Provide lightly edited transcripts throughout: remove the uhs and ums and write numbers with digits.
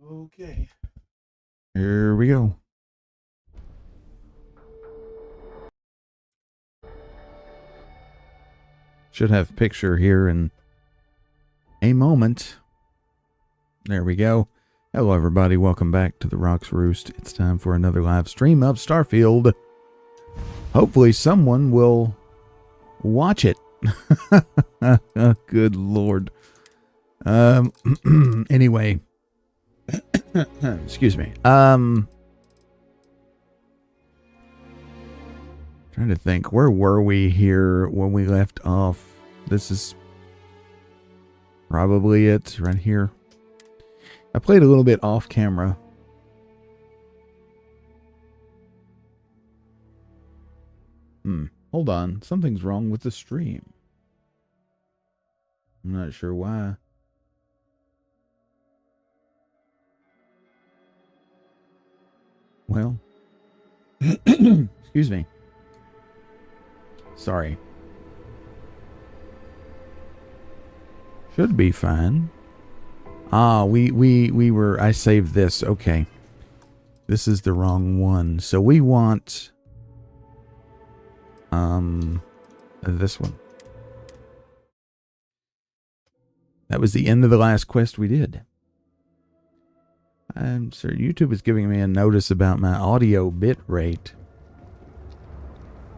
Okay. Here we go. Should have picture here in a moment. There we go. Hello, everybody. Welcome back to the Rocks Roost. It's time for another live stream of Starfield. Hopefully, someone will watch it. Good Lord. Anyway. Excuse me. Trying to think, where were we here when we left off? This is probably it right here. I played a little bit off camera. Hold on. Something's wrong with the stream. I'm not sure why. Well, excuse me. Sorry. Should be fine. I saved this. Okay. This is the wrong one. So we want this one. That was the end of the last quest we did. Sir, YouTube is giving me a notice about my audio bit rate.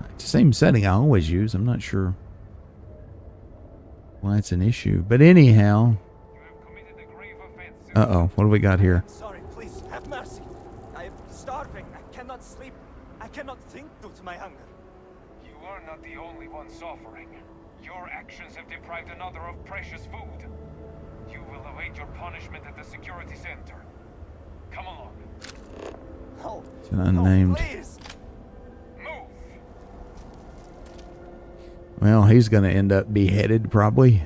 It's the same setting I always use. I'm not sure why it's an issue. But anyhow. Uh-oh. What do we got here? Sorry, please, have mercy. I am starving. I cannot sleep. I cannot think due to my hunger. You are not the only one suffering. Your actions have deprived another of precious food. You will await your punishment at the security center. Come along. Oh, it's an unnamed. Please. Move. Well, he's going to end up beheaded, probably.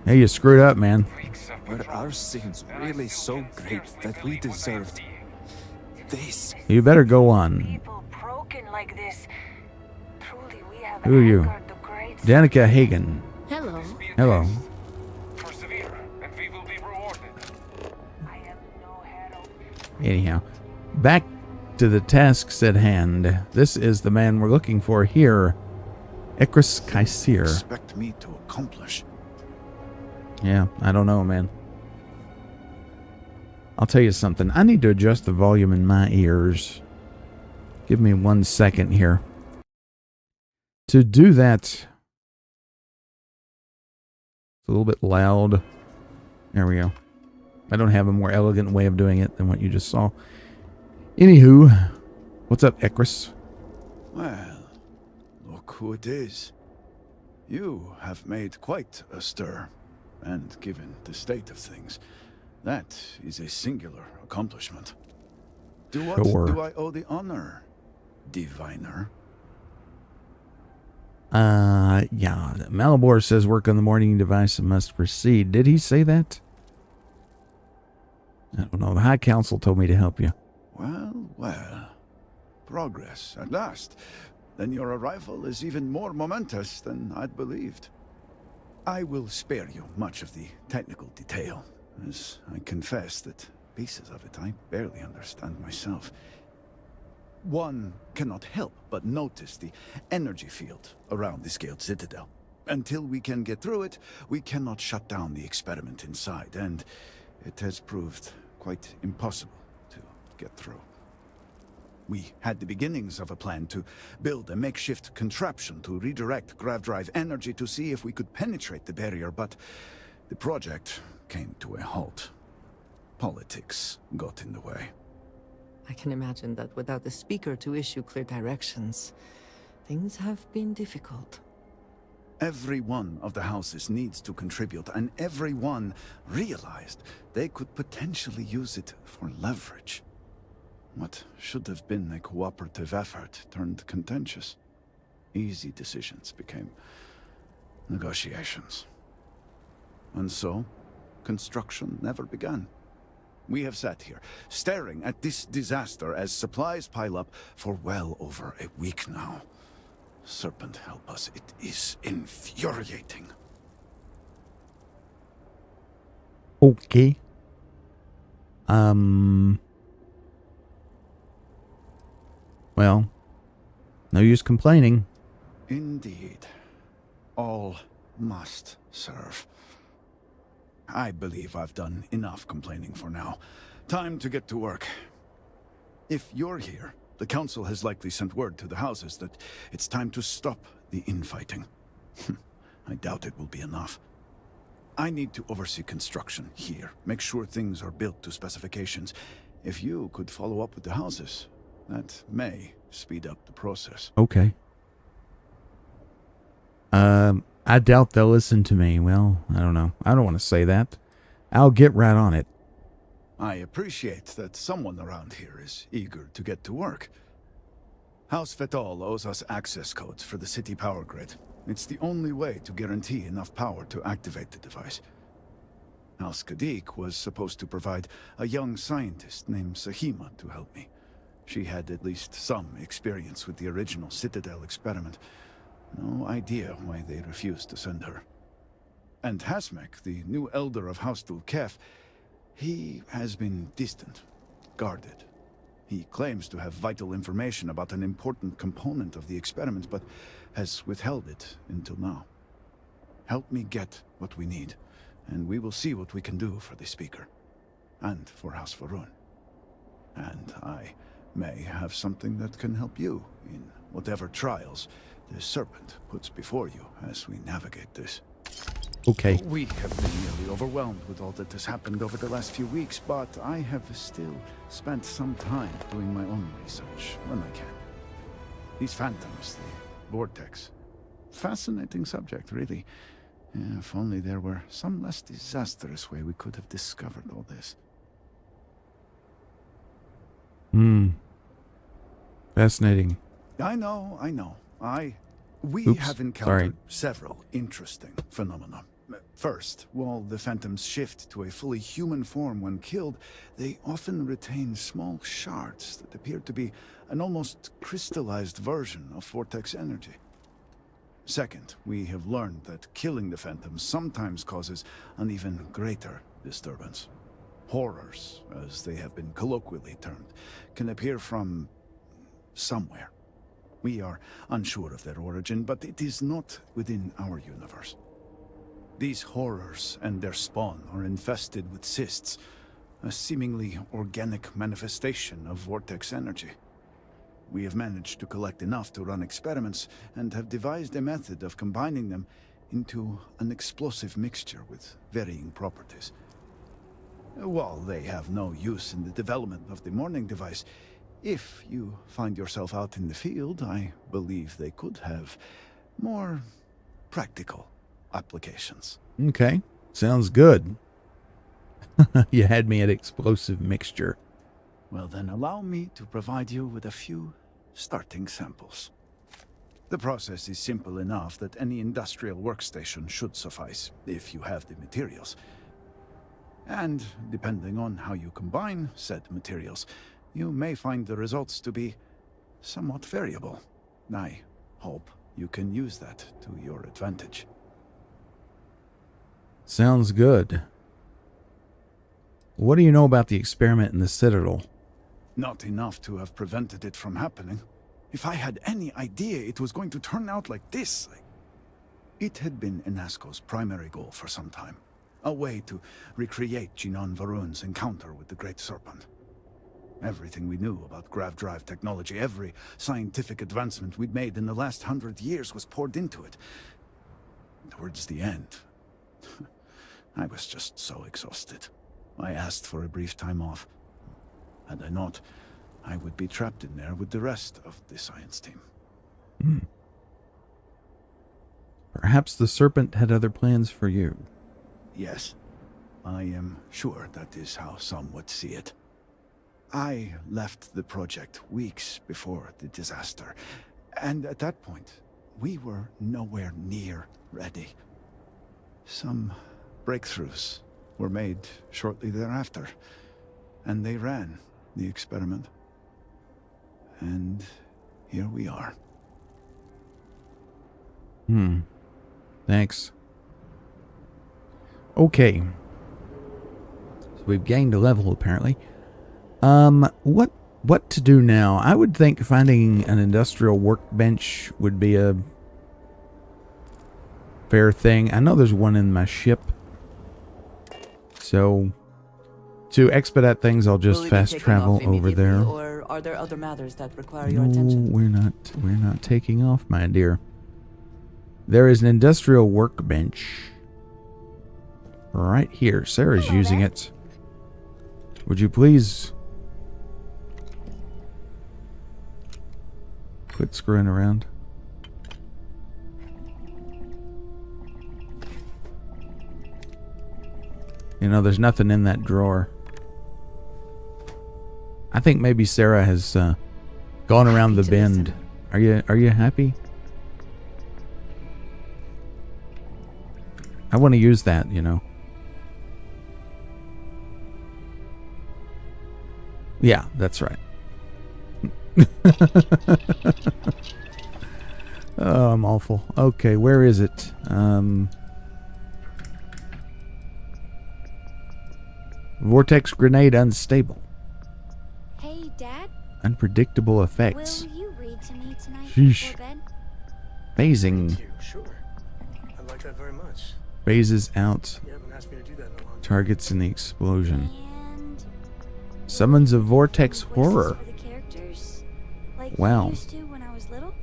Hey, you screwed up, man. Were our sins really so great that we deserved this? You better go on. People broken like this. Truly, we have Who are you? Danica Hagen. Hello. Hello. Persevere, and we will be rewarded. I am no hero. Anyhow, back to the tasks at hand. This is the man we're looking for here. Ekris Kaisir. Expect me to accomplish. Yeah, I don't know, man. I'll tell you something. I need to adjust the volume in my ears. Give me 1 second here. To do that, it's a little bit loud. There we go. I don't have a more elegant way of doing it than what you just saw. Anywho, what's up, Ekris? Well, look who it is. You have made quite a stir. And given the state of things, that is a singular accomplishment. To what do I owe the honor, diviner? Yeah. Malibor says work on the morning device and must proceed. Did he say that? I don't know. The High Council told me to help you. Well, well. Progress, at last. Then your arrival is even more momentous than I'd believed. I will spare you much of the technical detail, as I confess that pieces of it I barely understand myself. One cannot help but notice the energy field around the Scaled Citadel. Until we can get through it, we cannot shut down the experiment inside, and it has proved quite impossible to get through. We had the beginnings of a plan to build a makeshift contraption to redirect grav drive energy to see if we could penetrate the barrier, but the project came to a halt. Politics got in the way. I can imagine that without the speaker to issue clear directions, things have been difficult. Every one of the houses needs to contribute, and every one realized they could potentially use it for leverage. What should have been a cooperative effort turned contentious. Easy decisions became negotiations. And so, construction never began. We have sat here, staring at this disaster as supplies pile up for well over a week now. Serpent help us, it is infuriating. Okay. Well, no use complaining. Indeed. All must serve. I believe I've done enough complaining for now. Time to get to work. If you're here, the Council has likely sent word to the houses that it's time to stop the infighting. I doubt it will be enough. I need to oversee construction here, make sure things are built to specifications. If you could follow up with the houses, that may speed up the process. Okay. I doubt they'll listen to me. Well, I don't know. I don't want to say that. I'll get right on it. I appreciate that someone around here is eager to get to work. House Fetal owes us access codes for the city power grid. It's the only way to guarantee enough power to activate the device. House Kadik was supposed to provide a young scientist named Sahima to help me. She had at least some experience with the original Citadel experiment. No idea why they refused to send her. And Hasmek, the new elder of House Dulkef, he has been distant, guarded. He claims to have vital information about an important component of the experiment, but has withheld it until now. Help me get what we need, and we will see what we can do for the Speaker, and for House Varun. And I may have something that can help you in whatever trials the Serpent puts before you as we navigate this. Okay. We have been nearly overwhelmed with all that has happened over the last few weeks, but I have still spent some time doing my own research when I can. These phantoms, the vortex. Fascinating subject, really. Yeah, if only there were some less disastrous way we could have discovered all this. Fascinating. I know. We Oops, have encountered several interesting phenomena. First, while the phantoms shift to a fully human form when killed, they often retain small shards that appear to be an almost crystallized version of vortex energy. Second, we have learned that killing the phantoms sometimes causes an even greater disturbance. Horrors, as they have been colloquially termed, can appear from somewhere. We are unsure of their origin, but it is not within our universe. These horrors and their spawn are infested with cysts, a seemingly organic manifestation of vortex energy. We have managed to collect enough to run experiments and have devised a method of combining them into an explosive mixture with varying properties. While they have no use in the development of the morning device, if you find yourself out in the field, I believe they could have more practical applications. Okay. Sounds good. You had me at explosive mixture. Well, then allow me to provide you with a few starting samples. The process is simple enough that any industrial workstation should suffice, if you have the materials. And depending on how you combine said materials, you may find the results to be somewhat variable. I hope you can use that to your advantage. Sounds good. What do you know about the experiment in the Citadel? Not enough to have prevented it from happening. If I had any idea it was going to turn out like this... It had been Inasco's primary goal for some time. A way to recreate Jinan Varun's encounter with the Great Serpent. Everything we knew about grav drive technology, every scientific advancement we'd made in the last 100 years was poured into it. Towards the end, I was just so exhausted. I asked for a brief time off. Had I not, I would be trapped in there with the rest of the science team. Perhaps the Serpent had other plans for you. Yes, I am sure that is how some would see it. I left the project weeks before the disaster, and at that point, we were nowhere near ready. Some breakthroughs were made shortly thereafter, and they ran the experiment. And here we are. Thanks. Okay. So we've gained a level, apparently. What to do now? I would think finding an industrial workbench would be a fair thing. I know there's one in my ship. So, to expedite things, I'll just fast travel over there. Or are there other matters that require your No, attention? we're not taking off, my dear. There is an industrial workbench right here. Sarah's using it. Would you please quit screwing around? You know, there's nothing in that drawer. I think maybe Sarah has gone around the bend. Are you happy? I want to use that, you know. Yeah, that's right. Oh, I'm awful. Okay, where is it? Vortex grenade unstable. Hey, Dad. Unpredictable effects. Will you read to me tonight Sheesh. before bed? Phasing. Thank you, sure. I'd like that very much. Phases out. You haven't asked me to do that in a long time. Targets in the explosion. And Summons a vortex quizzes horror. for the characters, like Wow. you used to when I was little.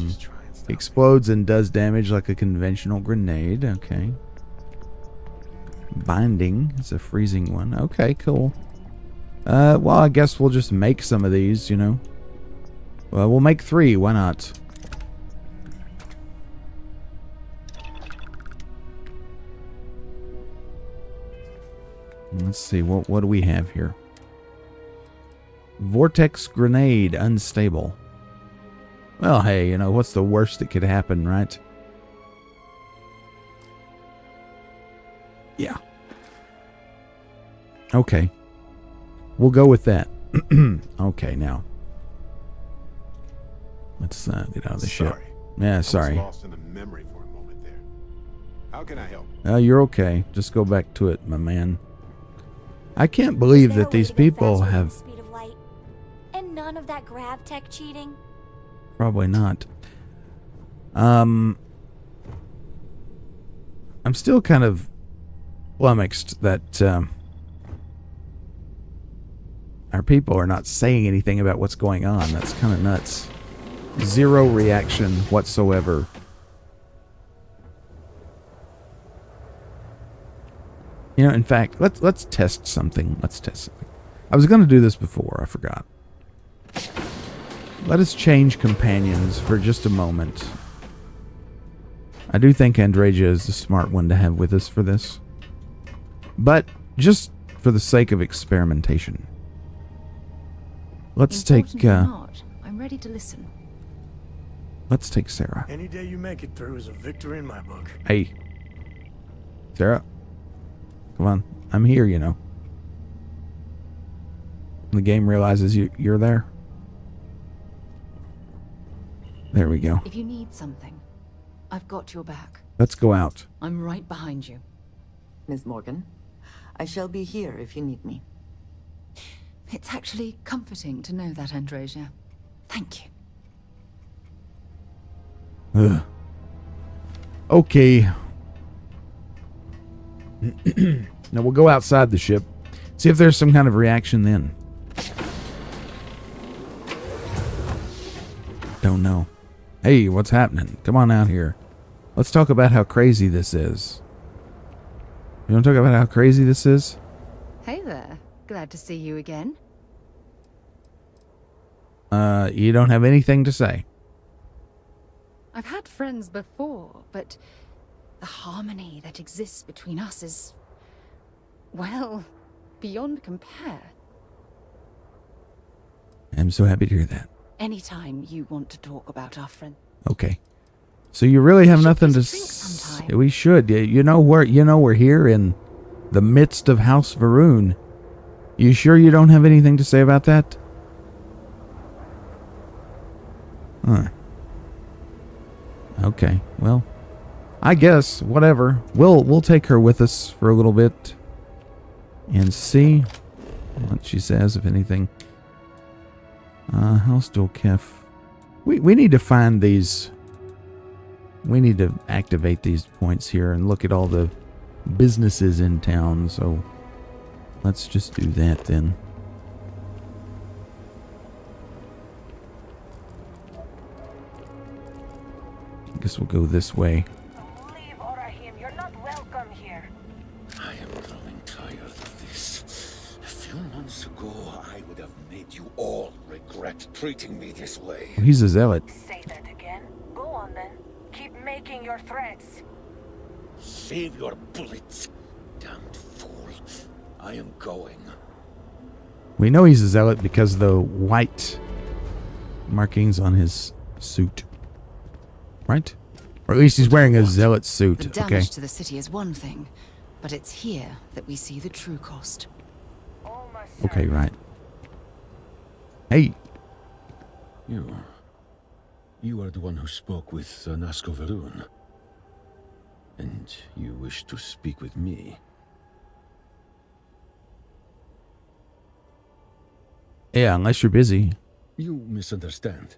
Just try and stop Explodes and does damage like a conventional grenade. Okay. Binding. It's a freezing one. Okay, cool. Well, I guess we'll just make some of these, you know. Well, we'll make 3. Why not? Let's see. What do we have here? Vortex grenade unstable. Well, hey, you know, what's the worst that could happen, right? Yeah. Okay. We'll go with that. Okay, now. Let's get out of the ship. Sorry. Yeah, I was sorry. lost in a memory for a moment there. How can I help? You're okay. Just go back to it, my man. I can't believe Is there that a way these to go people faster than have... the speed of light? And none of that grav tech cheating? Probably not. I'm still kind of flummoxed that our people are not saying anything about what's going on. That's kind of nuts. Zero reaction whatsoever. You know, in fact, let's test something. Let's test something. I was going to do this before. I forgot. Let us change companions for just a moment. I do think Andreja is the smart one to have with us for this. But just for the sake of experimentation. Let's take I'm ready to listen. let's take Sarah. Any day you make it through is a victory in my book. Hey. Sarah. Come on. I'm here, you know. The game realizes you're there. There we go. If you need something, I've got your back. Let's go out. I'm right behind you. Miss Morgan, I shall be here if you need me. It's actually comforting to know that, Andreja. Thank you. Ugh. Okay. Now we'll go outside the ship. See if there's some kind of reaction then. Don't know. Hey, what's happening? Come on out here. Let's talk about how crazy this is. You want to talk about how crazy this is? Hey there. Glad to see you again. You don't have anything to say. I've had friends before, but the harmony that exists between us is, well, beyond compare. I'm so happy to hear that. Anytime you want to talk about our friend. Okay. So you really have We should nothing get to a drink say. sometime. We should. You know we're here in the midst of House Varun. You sure you don't have anything to say about that? Huh. Okay. Well, I guess whatever. We'll take her with us for a little bit. and see what she says, if anything. Hostile Kef. We need to find these. We need to activate these points here and look at all the businesses in town. So let's just do that then. I guess we'll go this way. Leave, Orahim. You're not welcome here. I am growing tired of this. A few months ago, I would have made you all regret treating me this way. He's a zealot. Say that again. Go on then. Keep making your threats. Save your bullets, damned fool. I am going. We know he's a zealot because of the white markings on his suit. Right? Or at least he's wearing a zealot suit. The damage to the city is one thing, but it's here that we see the true cost. Okay, right. Hey. You are the one who spoke with Nasko Varun. And you wish to speak with me. Yeah, unless you're busy. You misunderstand.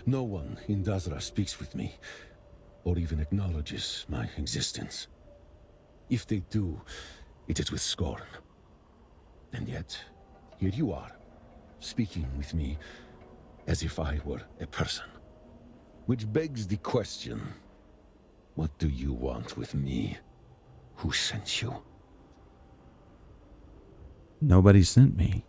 No one in Dazra speaks with me, or even acknowledges my existence. If they do, it is with scorn. And yet, here you are, speaking with me as if I were a person. Which begs the question, what do you want with me? Who sent you? Nobody sent me.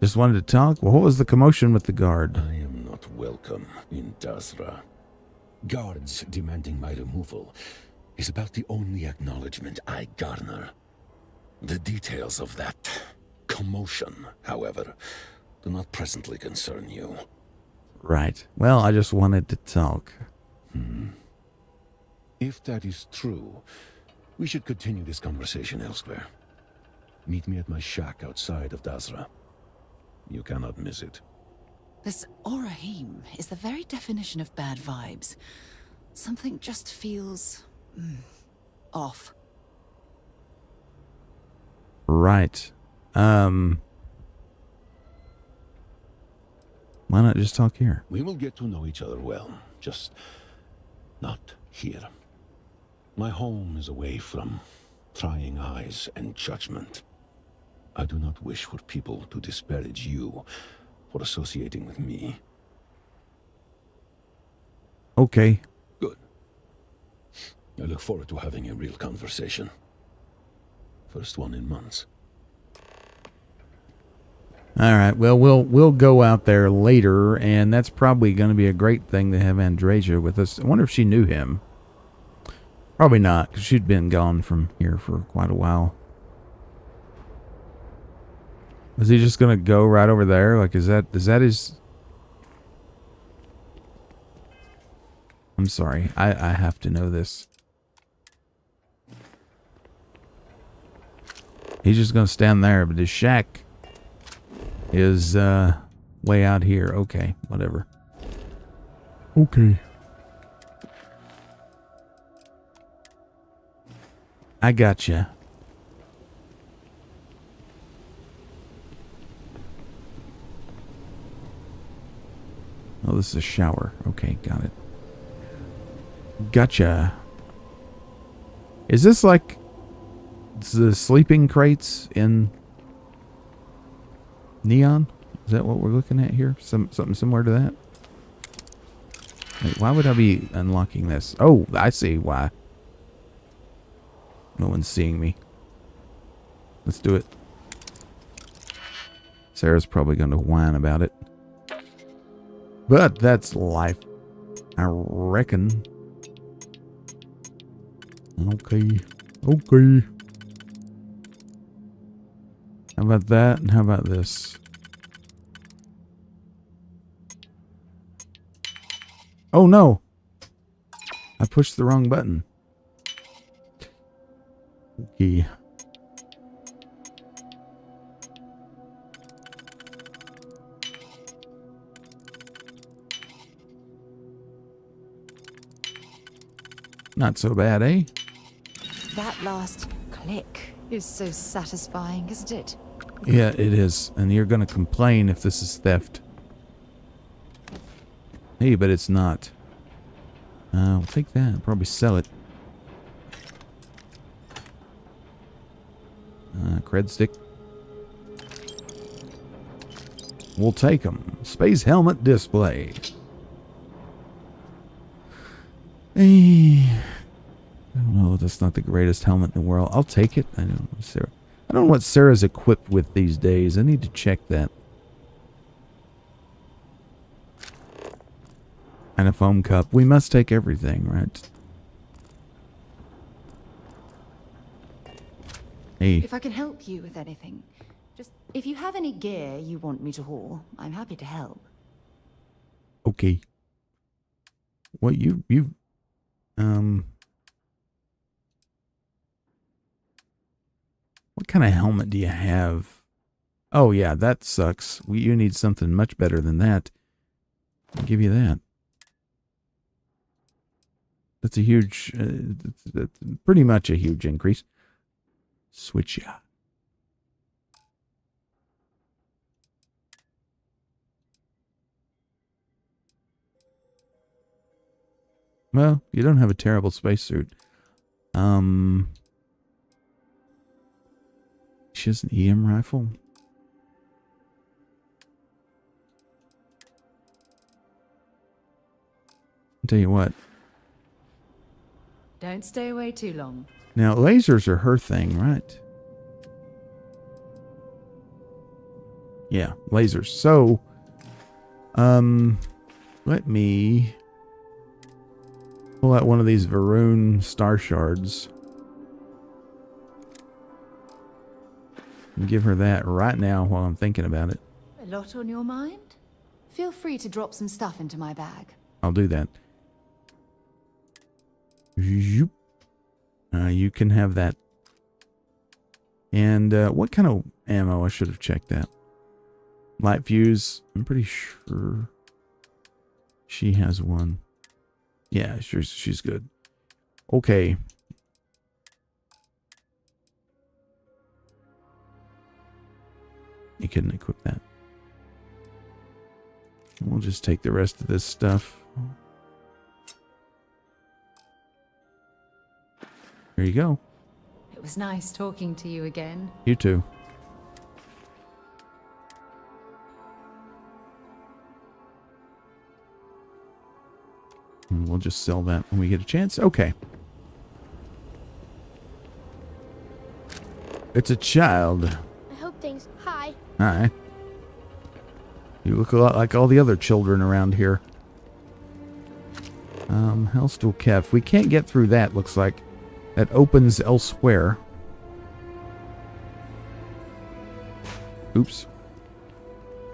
Just wanted to talk? Well, what was the commotion with the guard? I am not welcome in Dazra. Guards demanding my removal is about the only acknowledgement I garner. The details of that commotion, however, do not presently concern you. Right. Well, I just wanted to talk. If that is true, we should continue this conversation elsewhere. Meet me at my shack outside of Dazra. You cannot miss it. This Orahim is the very definition of bad vibes. Something just feels off. Right. Why not just talk here? We will get to know each other well, just not here. My home is away from prying eyes and judgment. I do not wish for people to disparage you for associating with me. Okay. Good. I look forward to having a real conversation. First one in months. All right. Well, we'll go out there later, and that's probably going to be a great thing to have Andreja with us. I wonder if she knew him. Probably not, because she'd been gone from here for quite a while. Was he just going to go right over there? Like, is that his... I'm sorry. I have to know this. He's just going to stand there, but his shack is way out here. Okay, whatever. Okay. I gotcha. Oh, this is a shower. Okay, got it. Gotcha. Is this like the sleeping crates in Neon? Is that what we're looking at here? Something similar to that? Wait, why would I be unlocking this? Oh, I see why. No one's seeing me. Let's do it. Sarah's probably going to whine about it. But that's life, I reckon. Okay. Okay. How about that? And how about this? Oh no! I pushed the wrong button. Okay. Not so bad, eh? That last click is so satisfying, isn't it? Yeah, it is. And you're going to complain if this is theft. Hey, but it's not. We'll take that. I'll probably sell it. Cred stick. We'll take them. Space helmet display. Oh, that's not the greatest helmet in the world. I'll take it. I don't know, Sarah. I don't know what Sarah's equipped with these days. I need to check that. And a foam cup. We must take everything, right? Hey. If I can help you with anything, just if you have any gear you want me to haul, I'm happy to help. Okay. What what kind of helmet do you have? Oh yeah, that sucks. You need something much better than that. I'll give you that. That's a huge, that's pretty much a huge increase. Switch ya. Well, you don't have a terrible spacesuit. She has an EM rifle. I'll tell you what. Don't stay away too long. Now, lasers are her thing, right? Yeah, lasers. So, let me pull out one of these Varun star shards. And give her that right now while I'm thinking about it. A lot on your mind? Feel free to drop some stuff into my bag. I'll do that. You can have that. And what kind of ammo? I should have checked that. Light fuse. I'm pretty sure she has one. Yeah, she's good. Okay. You couldn't equip that. We'll just take the rest of this stuff. There you go. It was nice talking to you again. You too. And we'll just sell that when we get a chance. Okay. It's a child. I hope things... Hi. Hi. You look a lot like all the other children around here. Hellstool Kef. We can't get through that, looks like. That opens elsewhere. Oops.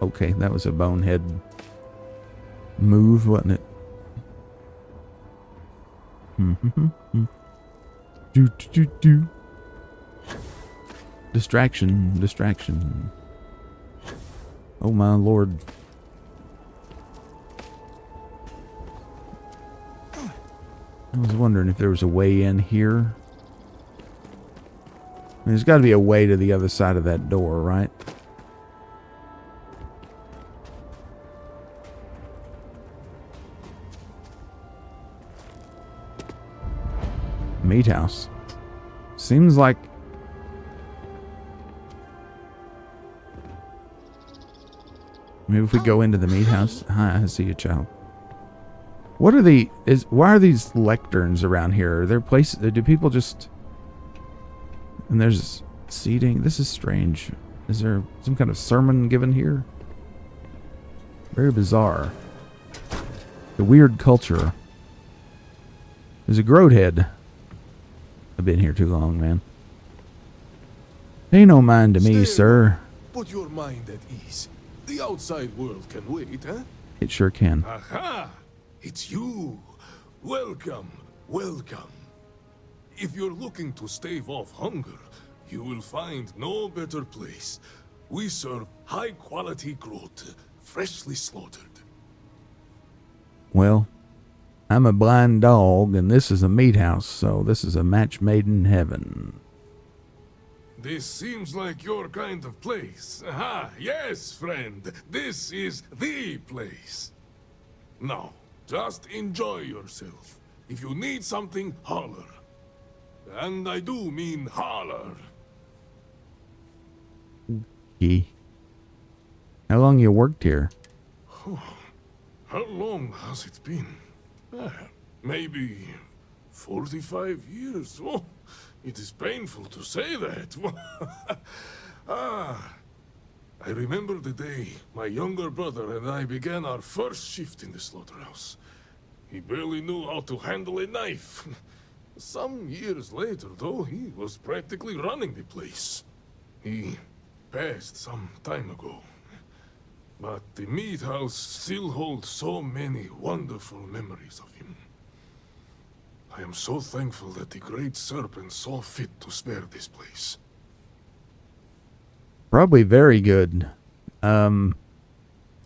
Okay, that was a bonehead move, wasn't it? Do. Distraction. Oh my lord. I was wondering if there was a way in here. I mean, there's got to be a way to the other side of that door, right? Meat house. Seems like... Maybe if we go into the meat house. Hi, I see you, child. What are the... Why are these lecterns around here? Are there places... Do people just... And there's seating. This is strange. Is there some kind of sermon given here? Very bizarre. The weird culture. There's a groat head. I've been here too long, man. Pay no mind to me, sir. Put your mind at ease. The outside world can wait, huh? It sure can. Aha! It's you. Welcome. If you're looking to stave off hunger, you will find no better place. We serve high-quality groat, freshly slaughtered. Well, I'm a blind dog, and this is a meat house, so this is a match made in heaven. This seems like your kind of place. Aha, yes, friend. This is the place. Now, just enjoy yourself. If you need something, holler. And I do mean holler. How long you worked here? How long has it been? Maybe 45 years. Oh, it is painful to say that. I remember the day my younger brother and I began our first shift in the slaughterhouse. He barely knew how to handle a knife. Some years later, though, he was practically running the place. He passed some time ago. But the meat house still holds so many wonderful memories of him. I am so thankful that the Great Serpent saw fit to spare this place. Probably very good. How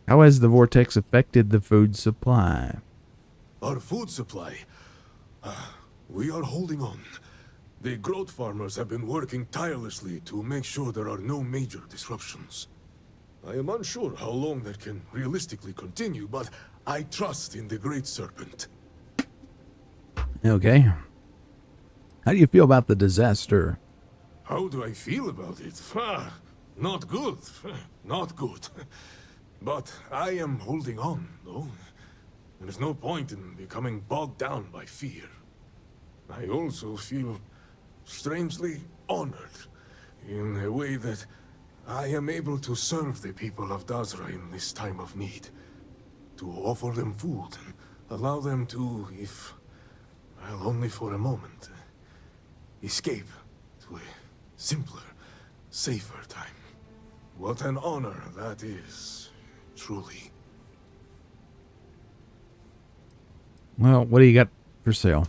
has the vortex affected the food supply? Our food supply? We are holding on. The growth farmers have been working tirelessly to make sure there are no major disruptions. I am unsure how long that can realistically continue, but I trust in the Great Serpent. Okay. How do you feel about the disaster? How do I feel about it? Not good. Not good. But I am holding on, though. There's no point in becoming bogged down by fear. I also feel strangely honored in a way that I am able to serve the people of Dazra in this time of need. To offer them food and allow them to, if, well, only for a moment, escape to a simpler, safer time. What an honor that is, truly. Well, what do you got for sale?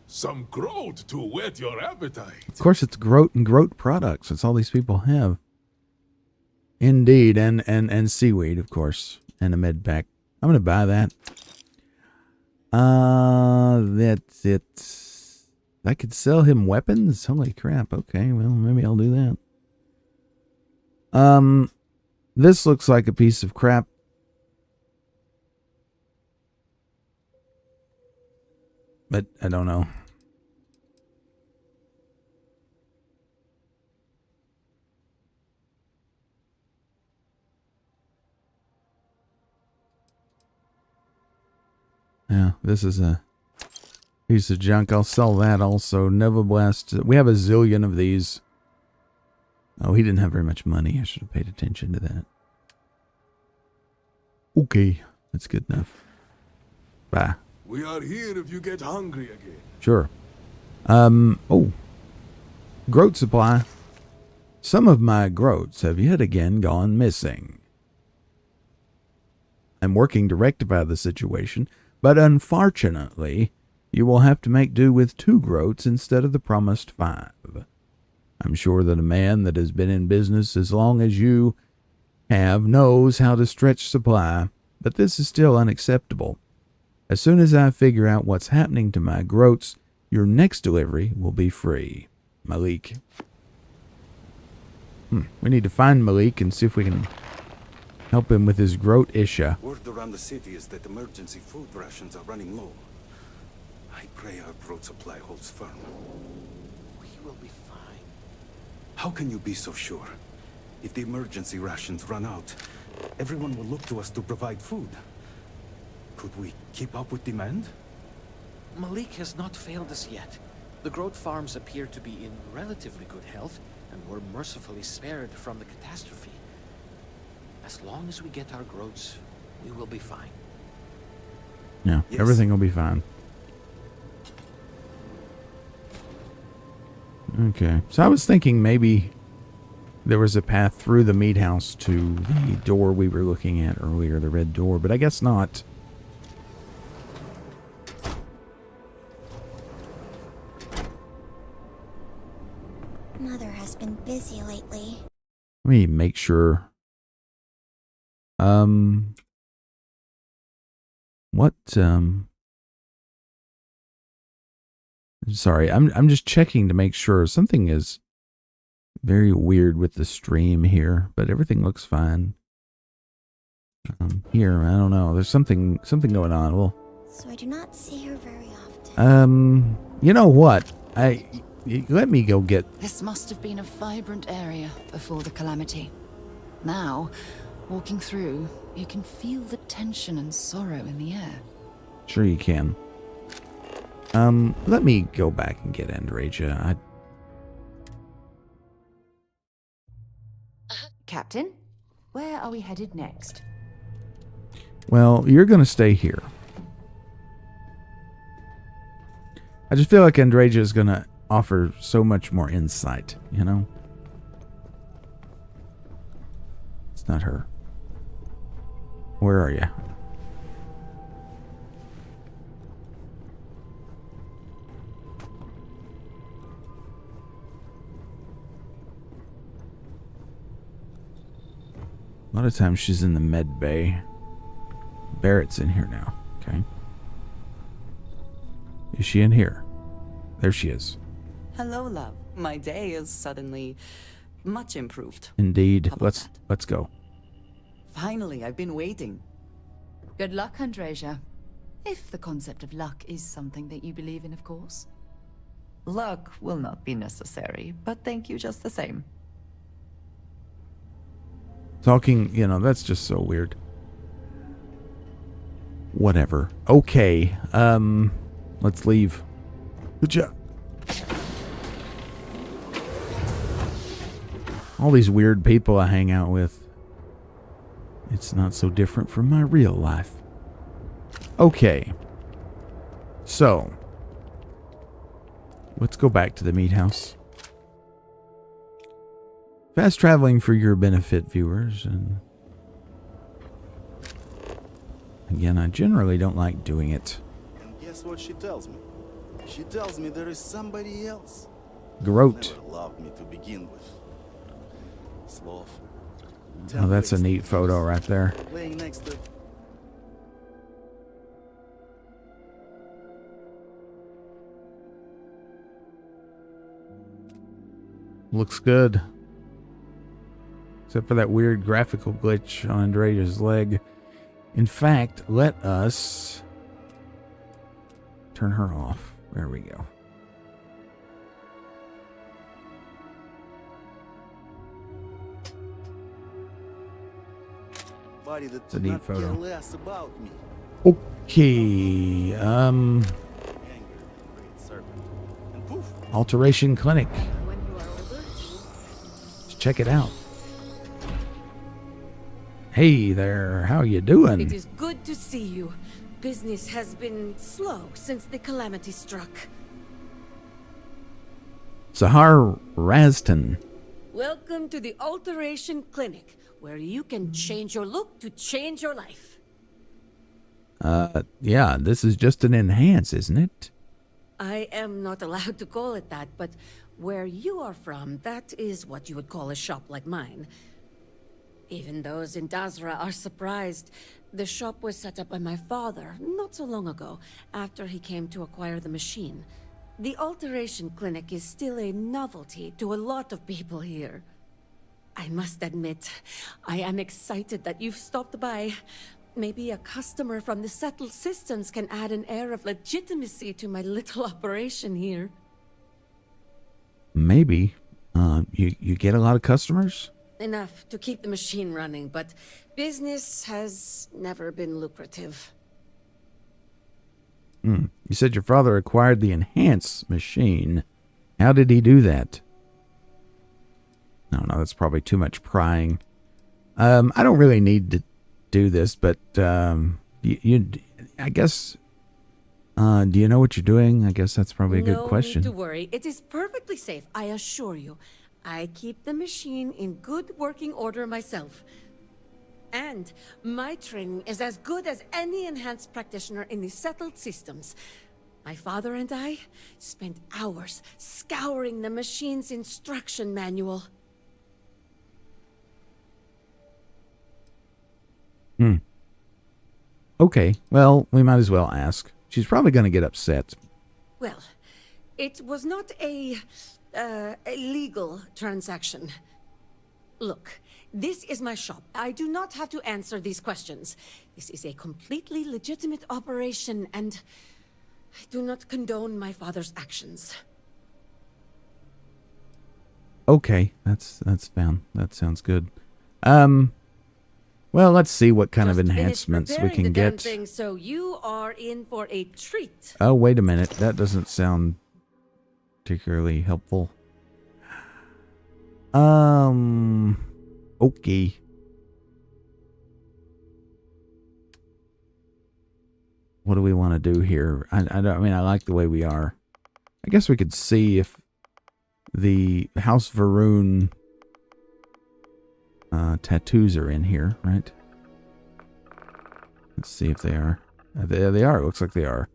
Some growth to whet your appetite. Of course, it's Groat and Groat products. That's all these people have. Indeed, and seaweed, of course, and a med pack. I'm gonna buy that. That's it. I could sell him weapons. Holy crap! Okay, well, maybe I'll do that. This looks like a piece of crap. But I don't know. Yeah, this is a piece of junk. I'll sell that also. Nova Blast. We have a zillion of these. Oh, he didn't have very much money. I should have paid attention to that. Okay, that's good enough. Bye. We are here if you get hungry again. Sure. Oh. Groat supply. Some of my groats have yet again gone missing. I'm working to rectify the situation, but unfortunately, you will have to make do with 2 groats instead of the promised 5. I'm sure that a man that has been in business as long as you have knows how to stretch supply, but this is still unacceptable. As soon as I figure out what's happening to my groats, your next delivery will be free. Malik. We need to find Malik and see if we can help him with his groat issue. Word around the city is that emergency food rations are running low. I pray our groat supply holds firm. We will be fine. How can you be so sure? If the emergency rations run out, everyone will look to us to provide food. Could we keep up with demand? Malik has not failed us yet. The Groat farms appear to be in relatively good health, and were mercifully spared from the catastrophe. As long as we get our groats, we will be fine. Yeah, yes. Everything will be fine. Okay, so I was thinking maybe there was a path through the meat house to the door we were looking at earlier, the red door, but I guess not. Mother has been busy lately. Let me make sure. What, Sorry, I'm just checking to make sure. Something is very weird with the stream here, but everything looks fine. Here, I don't know. There's something going on. Well, So I do not see her very often. You know what? Let me go get. This must have been a vibrant area before the calamity. Now, walking through, you can feel the tension and sorrow in the air. Sure you can. Let me go back and get Andrasia. Captain, where are we headed next? Well, you're going to stay here. I just feel like Andrasia is going to offer so much more insight, you know? It's not her. Where are you? A lot of times she's in the med bay. Barrett's in here now. Okay. Is she in here? There she is. Hello, love. My day is suddenly much improved. Indeed. Let's go. Finally, I've been waiting. Good luck, Andrasia. If the concept of luck is something that you believe in, of course. Luck will not be necessary, but thank you just the same. Talking, that's just so weird. Whatever. Okay. Let's leave. Good job. All these weird people I hang out with. It's not so different from my real life. Okay. So, let's go back to the meat house. Fast traveling for your benefit, viewers. And again, I generally don't like doing it. And guess what she tells me? She tells me there is somebody else. Groat. Never loved me to begin with. Sloth. Oh, that's a neat photo right there. Laying next to. Looks good. Except for that weird graphical glitch on Andrasia's leg. In fact, let us turn her off. There we go. Body that It's a did neat not care photo. less about me. Okay. Alteration Clinic. Let's check it out. Hey there, how you doing? It is good to see you. Business has been slow since the calamity struck. Sahar Razton. Welcome to the Alteration Clinic, where you can change your look to change your life. Yeah, this is just an enhance, isn't it? I am not allowed to call it that, but where you are from, that is what you would call a shop like mine. Even those in Dazra are surprised. The shop was set up by my father not so long ago, after he came to acquire the machine. The Alteration Clinic is still a novelty to a lot of people here. I must admit, I am excited that you've stopped by. Maybe a customer from the settled systems can add an air of legitimacy to my little operation here. Maybe. You get a lot of customers? Enough to keep the machine running, but business has never been lucrative. You said your father acquired the enhance machine. How did he do that? I don't know, that's probably too much prying. I don't really need to do this, but I guess, do you know what you're doing? I guess that's probably a good question. No need to worry. It is perfectly safe, I assure you. I keep the machine in good working order myself. And my training is as good as any enhanced practitioner in the settled systems. My father and I spent hours scouring the machine's instruction manual. Okay, well, we might as well ask. She's probably going to get upset. Well, It was not a legal transaction. Look, this is my shop. I do not have to answer these questions. This is a completely legitimate operation, and I do not condone my father's actions. Okay, that's fine. That sounds good. Well, let's see what kind of enhancements we can get. Thing, so you are in for a treat. Oh, wait a minute. That doesn't sound particularly helpful. Okay. What do we want to do here? I mean, I like the way we are. I guess we could see if the House Varun tattoos are in here, right? Let's see if they are. They are. It looks like they are.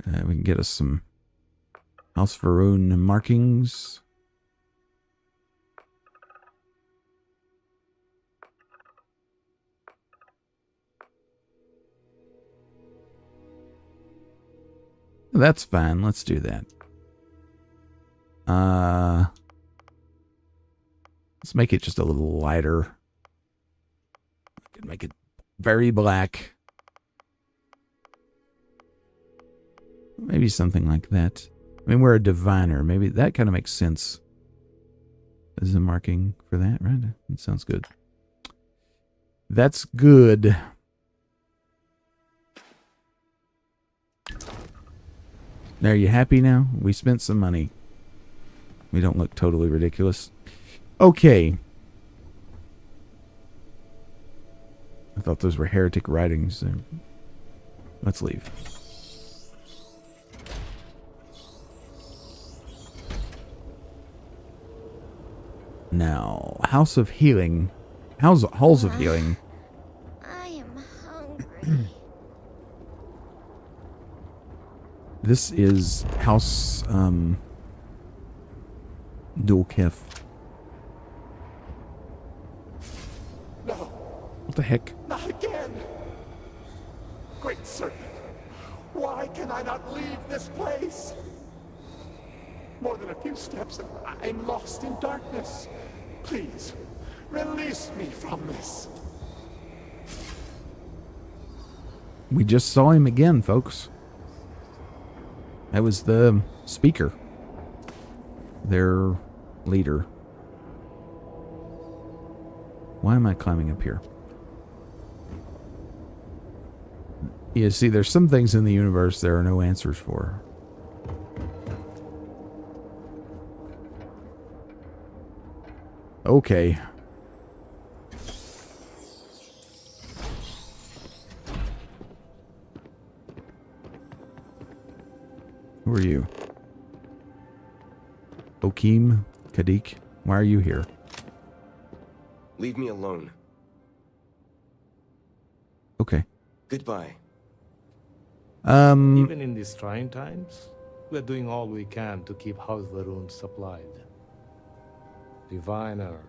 We can get us some House Varun markings. That's fine. Let's do that. Let's make it just a little lighter. I could make it very black. Maybe something like that. I mean, we're a diviner. Maybe that kind of makes sense. There's a marking for that, right? That sounds good. That's good. Are you happy now? We spent some money. We don't look totally ridiculous. Okay. I thought those were heretic writings. Let's leave. Now, House of Healing. Halls of Healing. I am hungry. This is House Duel. No. What the heck? Not again! Great Serpent, why can I not leave this place? More than a few steps and I'm lost in darkness. Please, release me from this. We just saw him again, folks. That was the speaker. Their leader. Why am I climbing up here? You see, there's some things in the universe there are no answers for. Okay. Who are you? Okeem? Kadik? Why are you here? Leave me alone. Okay. Goodbye. Even in these trying times, we're doing all we can to keep House Varun supplied. Diviner,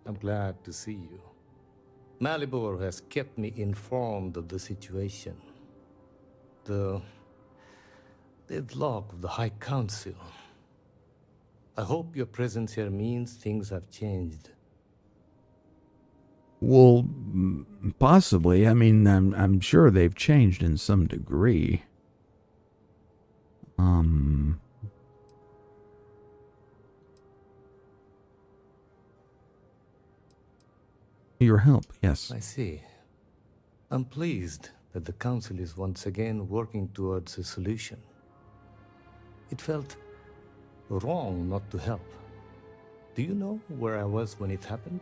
I'm glad to see you. Malibor has kept me informed of the situation. The deadlock of the High Council. I hope your presence here means things have changed. Well, possibly. I mean, I'm sure they've changed in some degree. Your help, yes. I see. I'm pleased that the Council is once again working towards a solution. It felt wrong not to help. Do you know where I was when it happened?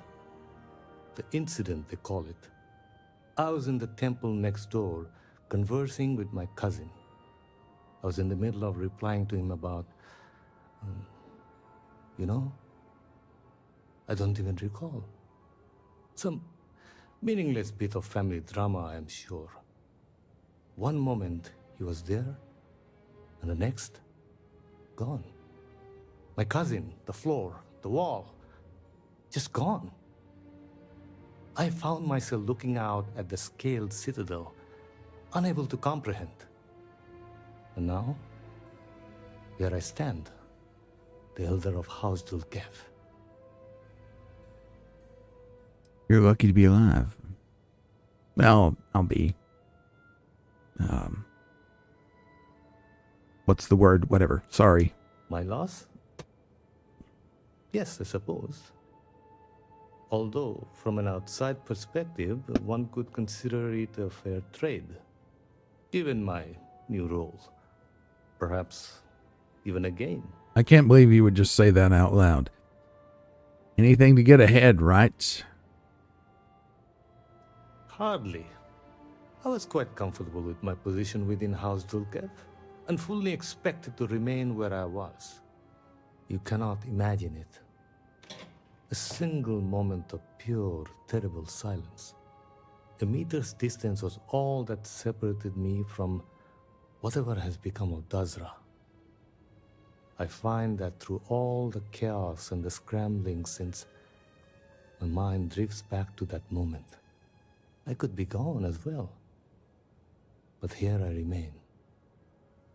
The incident, they call it. I was in the temple next door, conversing with my cousin. I was in the middle of replying to him about... you know? I don't even recall. Some meaningless bit of family drama, I'm sure. One moment, he was there, and the next, gone. My cousin, the floor, the wall, just gone. I found myself looking out at the scaled citadel, unable to comprehend. And now, Here I stand, the elder of House Dulkev. You're lucky to be alive. Well, I'll be. What's the word? Whatever. Sorry. My loss? Yes, I suppose. Although, from an outside perspective, one could consider it a fair trade, given my new role. Perhaps even a gain. I can't believe you would just say that out loud. Anything to get ahead, right? Hardly. I was quite comfortable with my position within House Dulkev, and fully expected to remain where I was. You cannot imagine it. A single moment of pure, terrible silence. A meter's distance was all that separated me from whatever has become of Dazra. I find that through all the chaos and the scrambling since, my mind drifts back to that moment. I could be gone as well. But here I remain,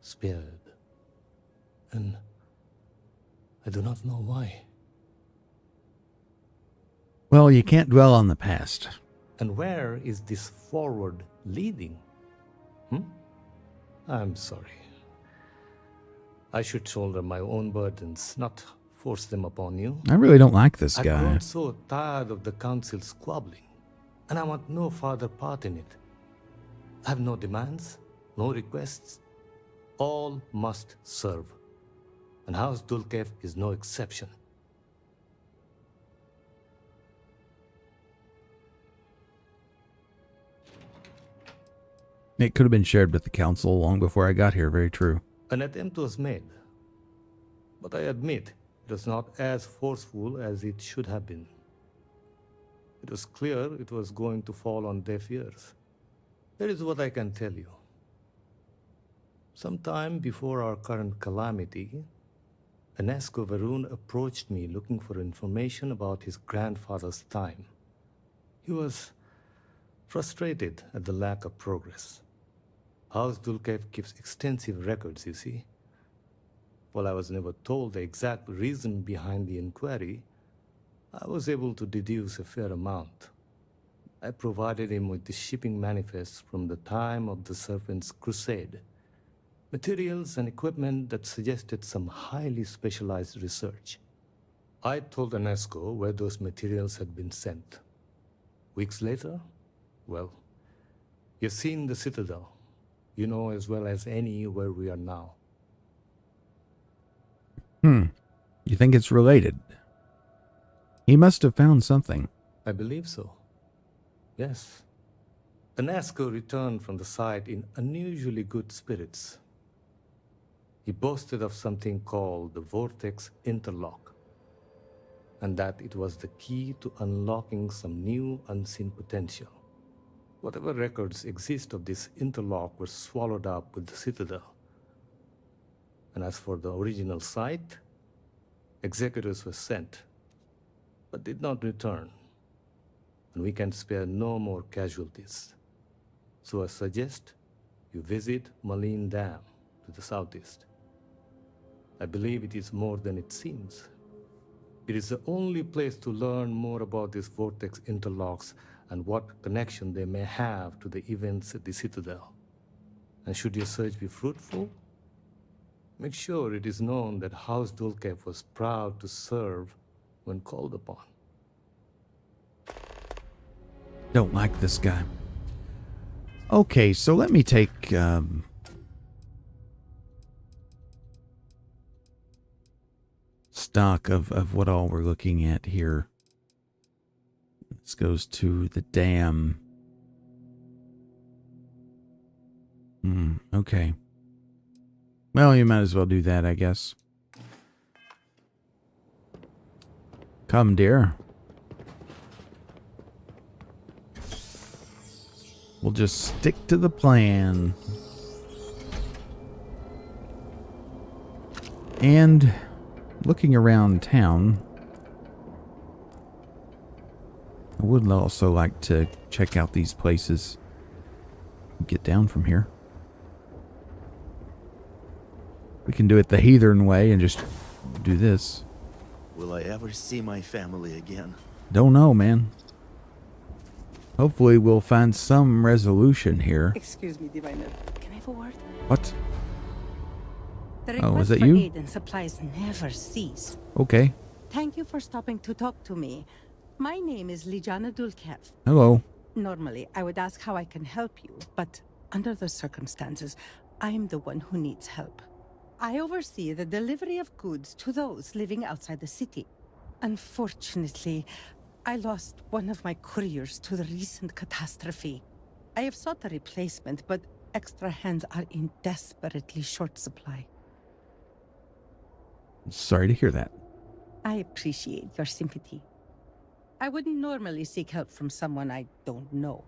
spared. And I do not know why. Well, you can't dwell on the past. And where is this forward leading? I'm sorry. I should shoulder my own burdens, not force them upon you. I really don't like this guy. I've grown so tired of the council squabbling, and I want no further part in it. I have no demands, no requests. All must serve. And House Dulkev is no exception. It could have been shared with the council long before I got here, very true. An attempt was made, but I admit it was not as forceful as it should have been. It was clear it was going to fall on deaf ears. Here is what I can tell you. Sometime before our current calamity, Enesco Varun approached me looking for information about his grandfather's time. He was frustrated at the lack of progress. House Dulkev keeps extensive records, you see. While I was never told the exact reason behind the inquiry, I was able to deduce a fair amount. I provided him with the shipping manifests from the time of the Serpent's Crusade, materials and equipment that suggested some highly specialized research. I told Enesco where those materials had been sent. Weeks later, well, you've seen the Citadel. You know as well as any where we are now. You think it's related? He must have found something. I believe so. Yes. Enesco returned from the site in unusually good spirits. He boasted of something called the Vortex Interlock, and that it was the key to unlocking some new unseen potential. Whatever records exist of this interlock were swallowed up with the Citadel. And as for the original site, executors were sent, but did not return. And we can spare no more casualties. So I suggest you visit Malin Dam to the southeast. I believe it is more than it seems. It is the only place to learn more about these vortex interlocks and what connection they may have to the events at the Citadel. And should your search be fruitful, make sure it is known that House Dulkev was proud to serve when called upon. Don't like this guy. Okay, so let me take stock of what all we're looking at here. This goes to the dam. Okay. Well, you might as well do that, I guess. Come, dear. We'll just stick to the plan. And looking around town, I would also like to check out these places. Get down from here. We can do it the heathen way and just do this. Will I ever see my family again? Don't know, man. Hopefully we'll find some resolution here. Excuse me, Diviner. Can I have a word? What? The Oh, is request that for you? aid and supplies never cease. Okay. Thank you for stopping to talk to me. My name is Lijana Dulkev. Hello. Normally, I would ask how I can help you, but under the circumstances, I am the one who needs help. I oversee the delivery of goods to those living outside the city. Unfortunately, I lost one of my couriers to the recent catastrophe. I have sought a replacement, but extra hands are in desperately short supply. Sorry to hear that. I appreciate your sympathy. I wouldn't normally seek help from someone I don't know.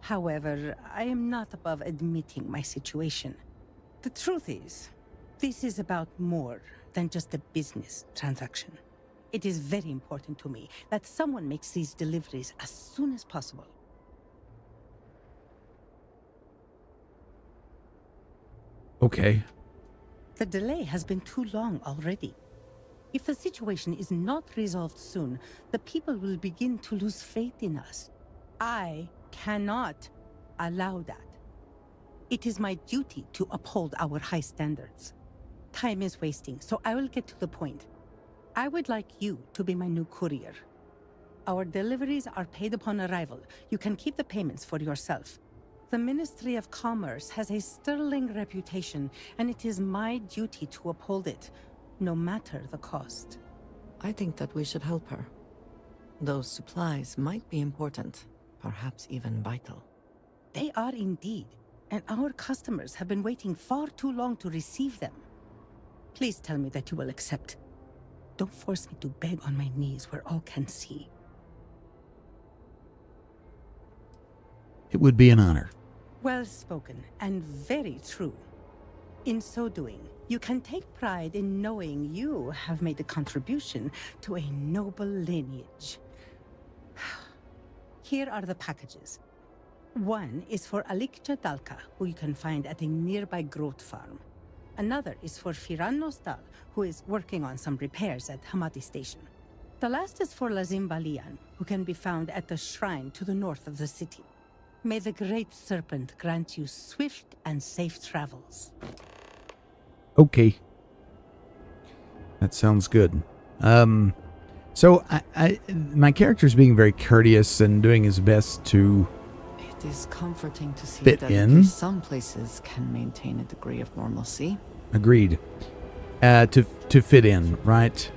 However, I am not above admitting my situation. The truth is, this is about more than just a business transaction. It is very important to me that someone makes these deliveries as soon as possible. Okay. The delay has been too long already. If the situation is not resolved soon, the people will begin to lose faith in us. I cannot allow that. It is my duty to uphold our high standards. Time is wasting, so I will get to the point. I would like you to be my new courier. Our deliveries are paid upon arrival. You can keep the payments for yourself. The Ministry of Commerce has a sterling reputation, and it is my duty to uphold it, no matter the cost. I think that we should help her. Those supplies might be important, perhaps even vital. They are indeed, and our customers have been waiting far too long to receive them. Please tell me that you will accept. Don't force me to beg on my knees where all can see. It would be an honor. Well spoken, and very true. In so doing, you can take pride in knowing you have made a contribution to a noble lineage. Here are the packages. One is for Alikcha Dalka, who you can find at a nearby growth farm. Another is for Firan Nostal, who is working on some repairs at Hamati Station. The last is for Lazim Balian, who can be found at the shrine to the north of the city. May the Great Serpent grant you swift and safe travels. Okay. That sounds good. So my character's being very courteous and doing his best to It is comforting to see fit that in. at least some places can maintain a degree of normalcy. Agreed. To fit in, right?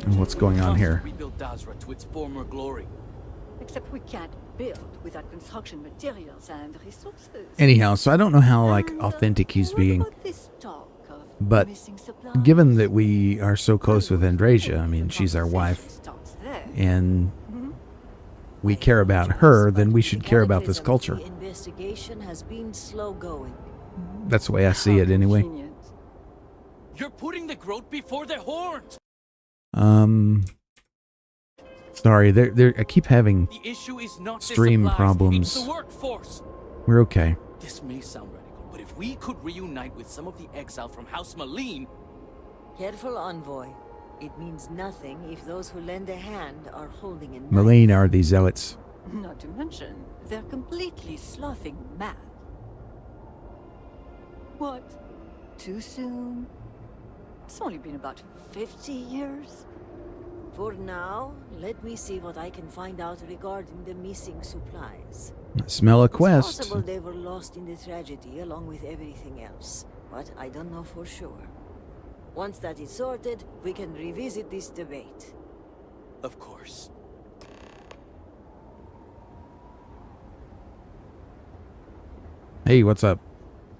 And what's going on here? Rebuild Dazra to its former glory. Except we can't build without construction materials and resources. Anyhow, so I don't know how authentic he's being. But given that we are so close with Andrasia, I mean, she's our wife, and we care about her, then we should care about this culture. The investigation has been slow going. That's the way I see it, anyway. You're putting the growth before the horns. Sorry, I keep having The issue is not the stream supplies, problems. It's the workforce. We're okay. This may sound radical, but if we could reunite with some of the exile from House Malene... Careful, Envoy. It means nothing if those who lend a hand are holding a knife. Malene are the zealots. Not to mention, they're completely sloughing mad. What? Too soon? It's only been about 50 years. For now, let me see what I can find out regarding the missing supplies. I smell a It's quest. possible they were lost in the tragedy along with everything else, but I don't know for sure. Once that is sorted, we can revisit this debate. Of course. Hey, what's up?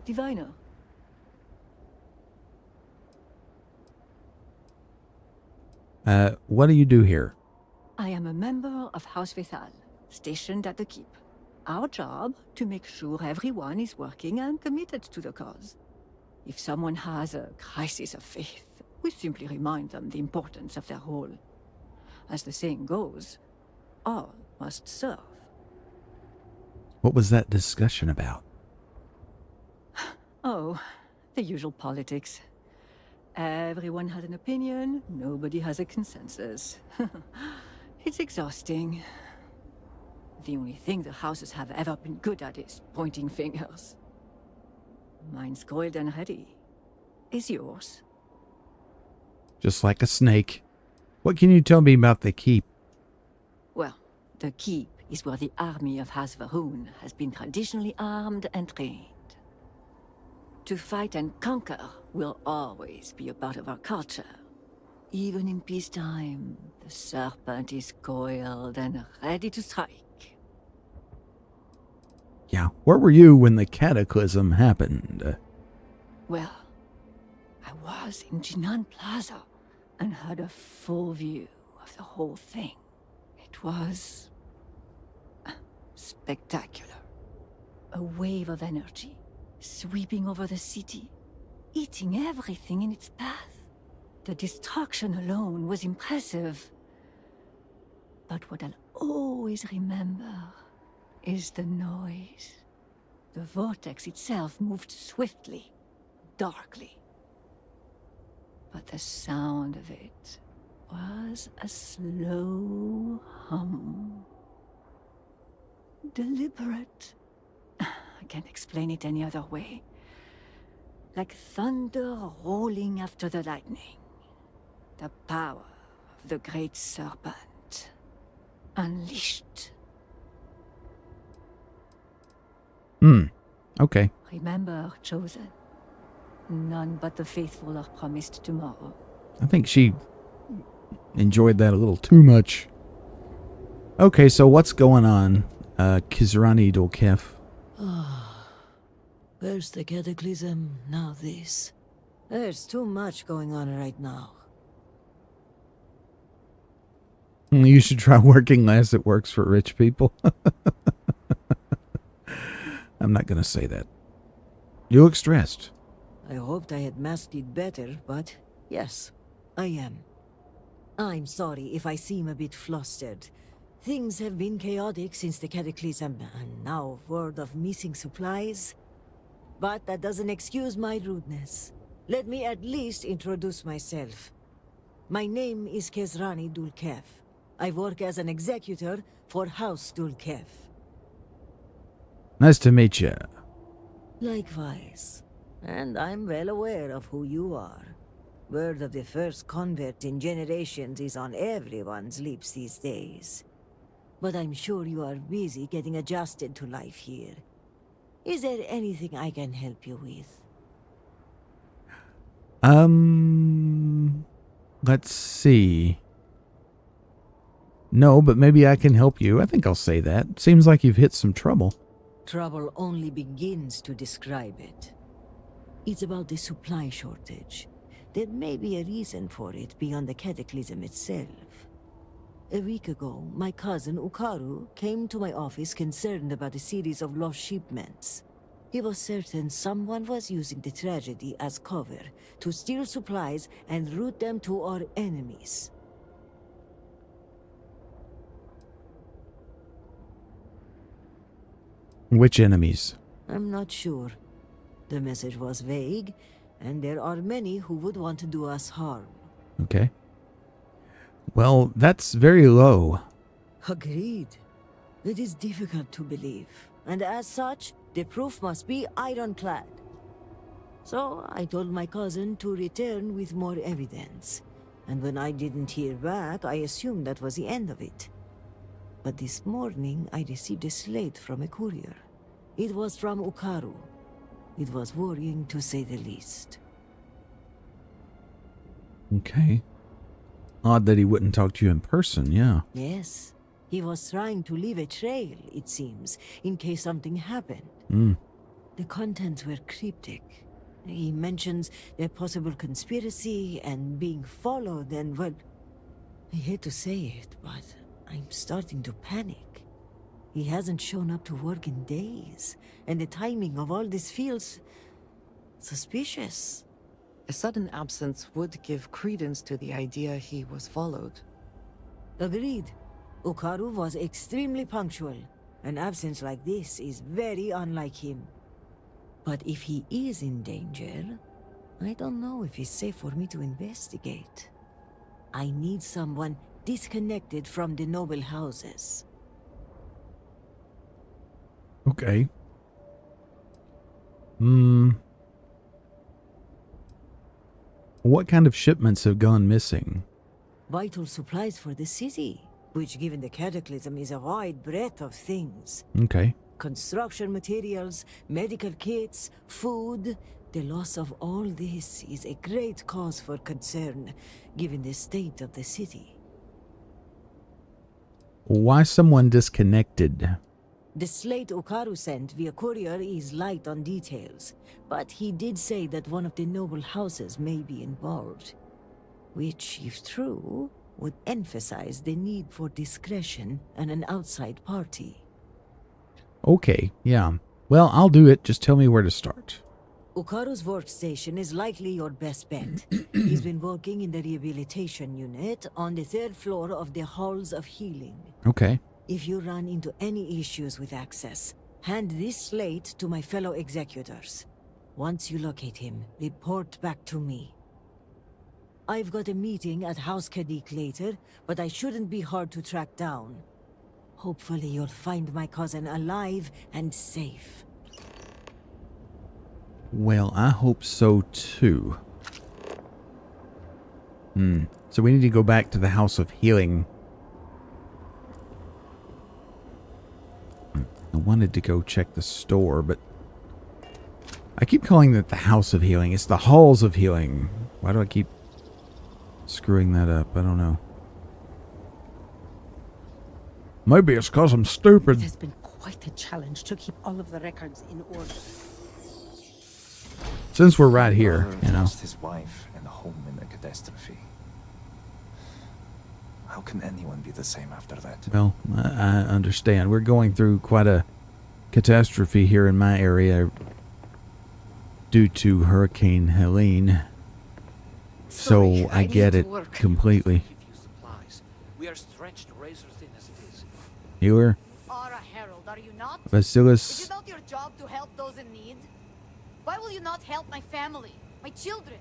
Diviner. What do you do here? I am a member of House Vethal, stationed at the keep. Our job, to make sure everyone is working and committed to the cause. If someone has a crisis of faith, we simply remind them the importance of their role. As the saying goes, all must serve. What was that discussion about? Oh, the usual politics. Everyone has an opinion, nobody has a consensus. It's exhausting. The only thing the houses have ever been good at is pointing fingers. Mine's coiled and ready. Is yours? Just like a snake. What can you tell me about the keep? Well, the keep is where the army of House Vahun has been traditionally armed and trained. To fight and conquer will always be a part of our culture. Even in peacetime, the serpent is coiled and ready to strike. Yeah, where were you when the cataclysm happened? Well, I was in Jinan Plaza and had a full view of the whole thing. It was spectacular. A wave of energy sweeping over the city, eating everything in its path. The destruction alone was impressive. But what I'll always remember is the noise. The vortex itself moved swiftly, darkly. But the sound of it was a slow hum. Deliberate. I can't explain it any other way. Like thunder rolling after the lightning. The power of the great serpent. Unleashed. Okay. Remember, Chosen. None but the faithful are promised tomorrow. I think she enjoyed that a little too much. Okay, so what's going on, Kizrani Dolkef? First the cataclysm, now this. There's too much going on right now. You should try working less. It works for rich people. I'm not going to say that. You look stressed. I hoped I had masked it better, but yes, I am. I'm sorry if I seem a bit flustered. Things have been chaotic since the cataclysm, and now word of missing supplies. But that doesn't excuse my rudeness. Let me at least introduce myself. My name is Kizrani Dulkev. I work as an executor for House Dulkev. Nice to meet you. Likewise. And I'm well aware of who you are. Word of the first convert in generations is on everyone's lips these days. But I'm sure you are busy getting adjusted to life here. Is there anything I can help you with? Let's see. No, but maybe I can help you. I think I'll say that. Seems like you've hit some trouble. Trouble only begins to describe it. It's about the supply shortage. There may be a reason for it beyond the cataclysm itself. A week ago, my cousin Ukaru came to my office concerned about a series of lost shipments. He was certain someone was using the tragedy as cover to steal supplies and route them to our enemies. Which enemies? I'm not sure. The message was vague, and there are many who would want to do us harm. Okay. Well, that's very low. Agreed. It is difficult to believe, and as such, the proof must be ironclad. So I told my cousin to return with more evidence, and when I didn't hear back, I assumed that was the end of it. But this morning, I received a slate from a courier. It was from Ukaru. It was worrying, to say the least. Okay. Odd that he wouldn't talk to you in person, yeah. Yes. He was trying to leave a trail, it seems, in case something happened. The contents were cryptic. He mentions a possible conspiracy and being followed and, well, I hate to say it, but I'm starting to panic. He hasn't shown up to work in days, and the timing of all this feels suspicious. A sudden absence would give credence to the idea he was followed. Agreed. Ukaru was extremely punctual. An absence like this is very unlike him. But if he is in danger, I don't know if it's safe for me to investigate. I need someone disconnected from the noble houses. Okay. What kind of shipments have gone missing? Vital supplies for the city, which given the cataclysm is a wide breadth of things. Okay. Construction materials, medical kits, food. The loss of all this is a great cause for concern, given the state of the city. Why someone disconnected? The slate Okaru sent via courier is light on details, but he did say that one of the noble houses may be involved, which, if true, would emphasize the need for discretion and an outside party. Okay, yeah. Well, I'll do it. Just tell me where to start. Okaru's workstation is likely your best bet. He's been working in the rehabilitation unit on the 3rd floor of the Halls of Healing. Okay. If you run into any issues with access, hand this slate to my fellow executors. Once you locate him, report back to me. I've got a meeting at House Kadik later, but I shouldn't be hard to track down. Hopefully you'll find my cousin alive and safe. Well, I hope so too. So we need to go back to the House of Healing. I wanted to go check the store, but I keep calling it the House of Healing. It's the Halls of Healing. Why do I keep screwing that up? I don't know. Maybe it's because I'm stupid. It has been quite a challenge to keep all of the records in order. Since we're right here, you know. Lost his wife and home in the catastrophe. How can anyone be the same after that? Well, I understand. We're going through quite a catastrophe here in my area due to Hurricane Helene. So I get it completely. We are stretched razor thin as it is. Healer? Aura Herald, are you not? Basilis? Is it not your job to help those in need? Why will you not help my family, my children?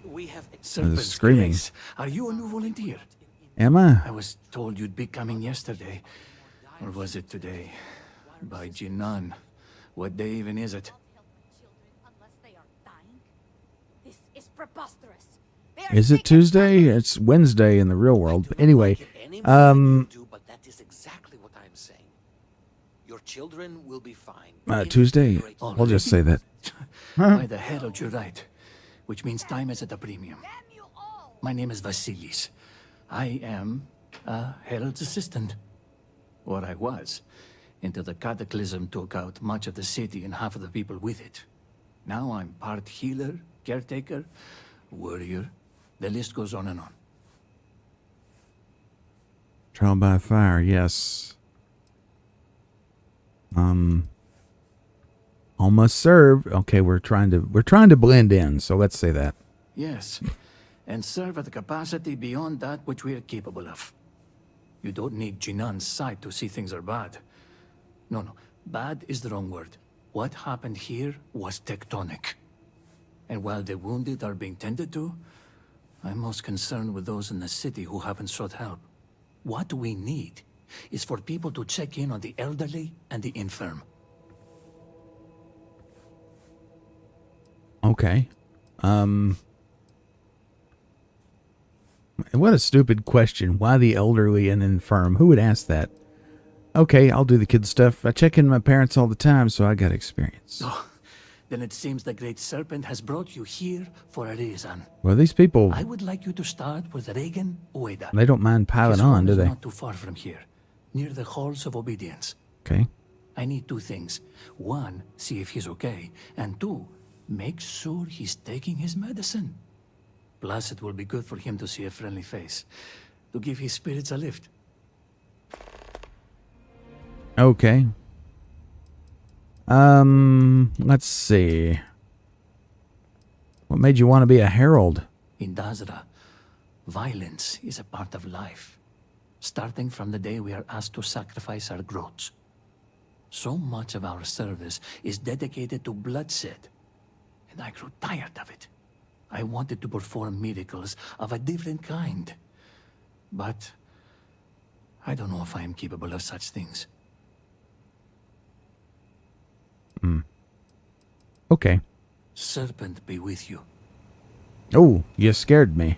We have Screaming. Are you a new volunteer? Am I? I was told you'd be coming yesterday. Or was it today? By Jinan. What day even is it? This is preposterous. Is it Tuesday? It's Wednesday in the real world. But anyway, But that is exactly what I am saying. Your children will be fine. Tuesday. I'll just say that. By the Herald, you're right. Which means time is at a premium. My name is Vasilis. I am a Herald's assistant. Or I was. Until the cataclysm took out much of the city and half of the people with it. Now I'm part healer, caretaker, warrior. The list goes on and on. Trial by fire, yes. Almost served. Okay, we're trying to blend in, so let's say that. Yes, and serve at a capacity beyond that which we are capable of. You don't need Jinan's sight to see things are bad. No, bad is the wrong word. What happened here was tectonic. And while the wounded are being tended to, I'm most concerned with those in the city who haven't sought help. What we need is for people to check in on the elderly and the infirm. Okay. What a stupid question. Why the elderly and infirm? Who would ask that? Okay, I'll do the kid stuff. I check in with my parents all the time, so I got experience. Oh, then it seems the Great Serpent has brought you here for a reason. Well, these people, I would like you to start with Regan Ueda. they don't mind piling His on, home do is they? not too far from here, near the Halls of Obedience. Okay. I need two things. One, see if he's okay. And two, make sure he's taking his medicine. Plus, it will be good for him to see a friendly face, to give his spirits a lift. Okay. Let's see. What made you want to be a herald? In Dazra, violence is a part of life, starting from the day we are asked to sacrifice our growths. So much of our service is dedicated to bloodshed, and I grew tired of it. I wanted to perform miracles of a different kind. But I don't know if I am capable of such things. Okay. Serpent be with you. Oh, you scared me.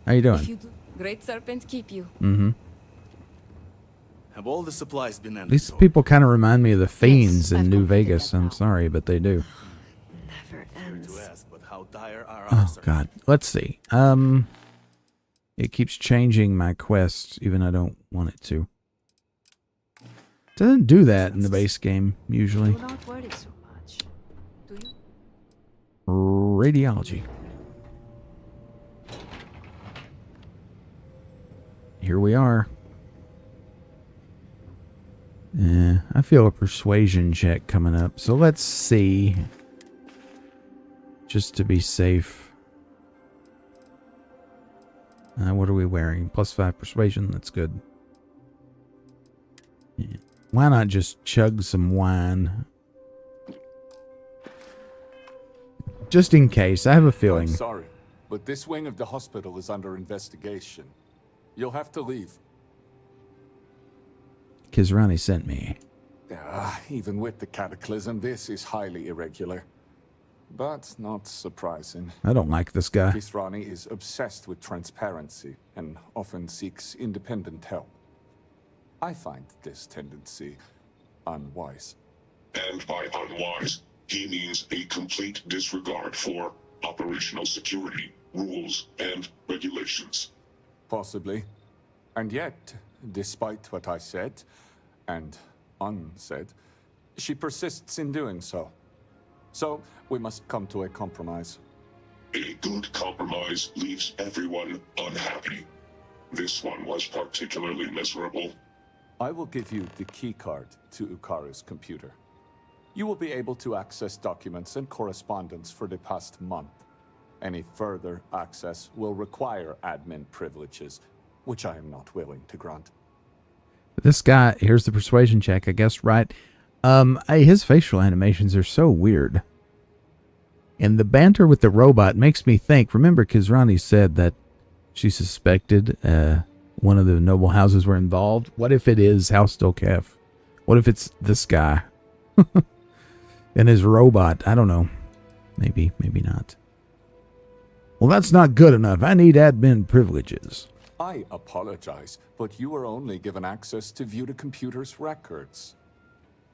How you doing? Great serpent keep you. Mm-hmm. Have all the supplies been emptied? These people kind of remind me of the Fiends in New Vegas. I'm sorry, but they do. Never ends. To ask, but how dire are Oh, God. Let's see. It keeps changing my quest, even I don't want it to. Doesn't do that in the base game, usually. Do not worry so much. Do you? Radiology. Here we are. I feel a persuasion check coming up, so let's see. Just to be safe. What are we wearing? +5 persuasion, that's good. Yeah. Why not just chug some wine? Just in case, I have a feeling. I'm sorry, but this wing of the hospital is under investigation. You'll have to leave. Kizrani sent me. Even with the cataclysm, this is highly irregular. But not surprising. I don't like this guy. Kisrani is obsessed with transparency and often seeks independent help. I find this tendency unwise. And by unwise, he means a complete disregard for operational security, rules, and regulations. Possibly. And yet, despite what I said, and unsaid, she persists in doing so. So, we must come to a compromise. A good compromise leaves everyone unhappy. This one was particularly miserable. I will give you the keycard to Ukaru's computer. You will be able to access documents and correspondence for the past month. Any further access will require admin privileges, which I am not willing to grant. This guy, here's the persuasion check, I guess, right? His facial animations are so weird. And the banter with the robot makes me think, remember Kizrani said that she suspected one of the noble houses were involved? What if it is House Dolkev? What if it's this guy? And his robot? I don't know. Maybe, maybe not. Well, that's not good enough. I need admin privileges. I apologize, but you were only given access to view the computer's records.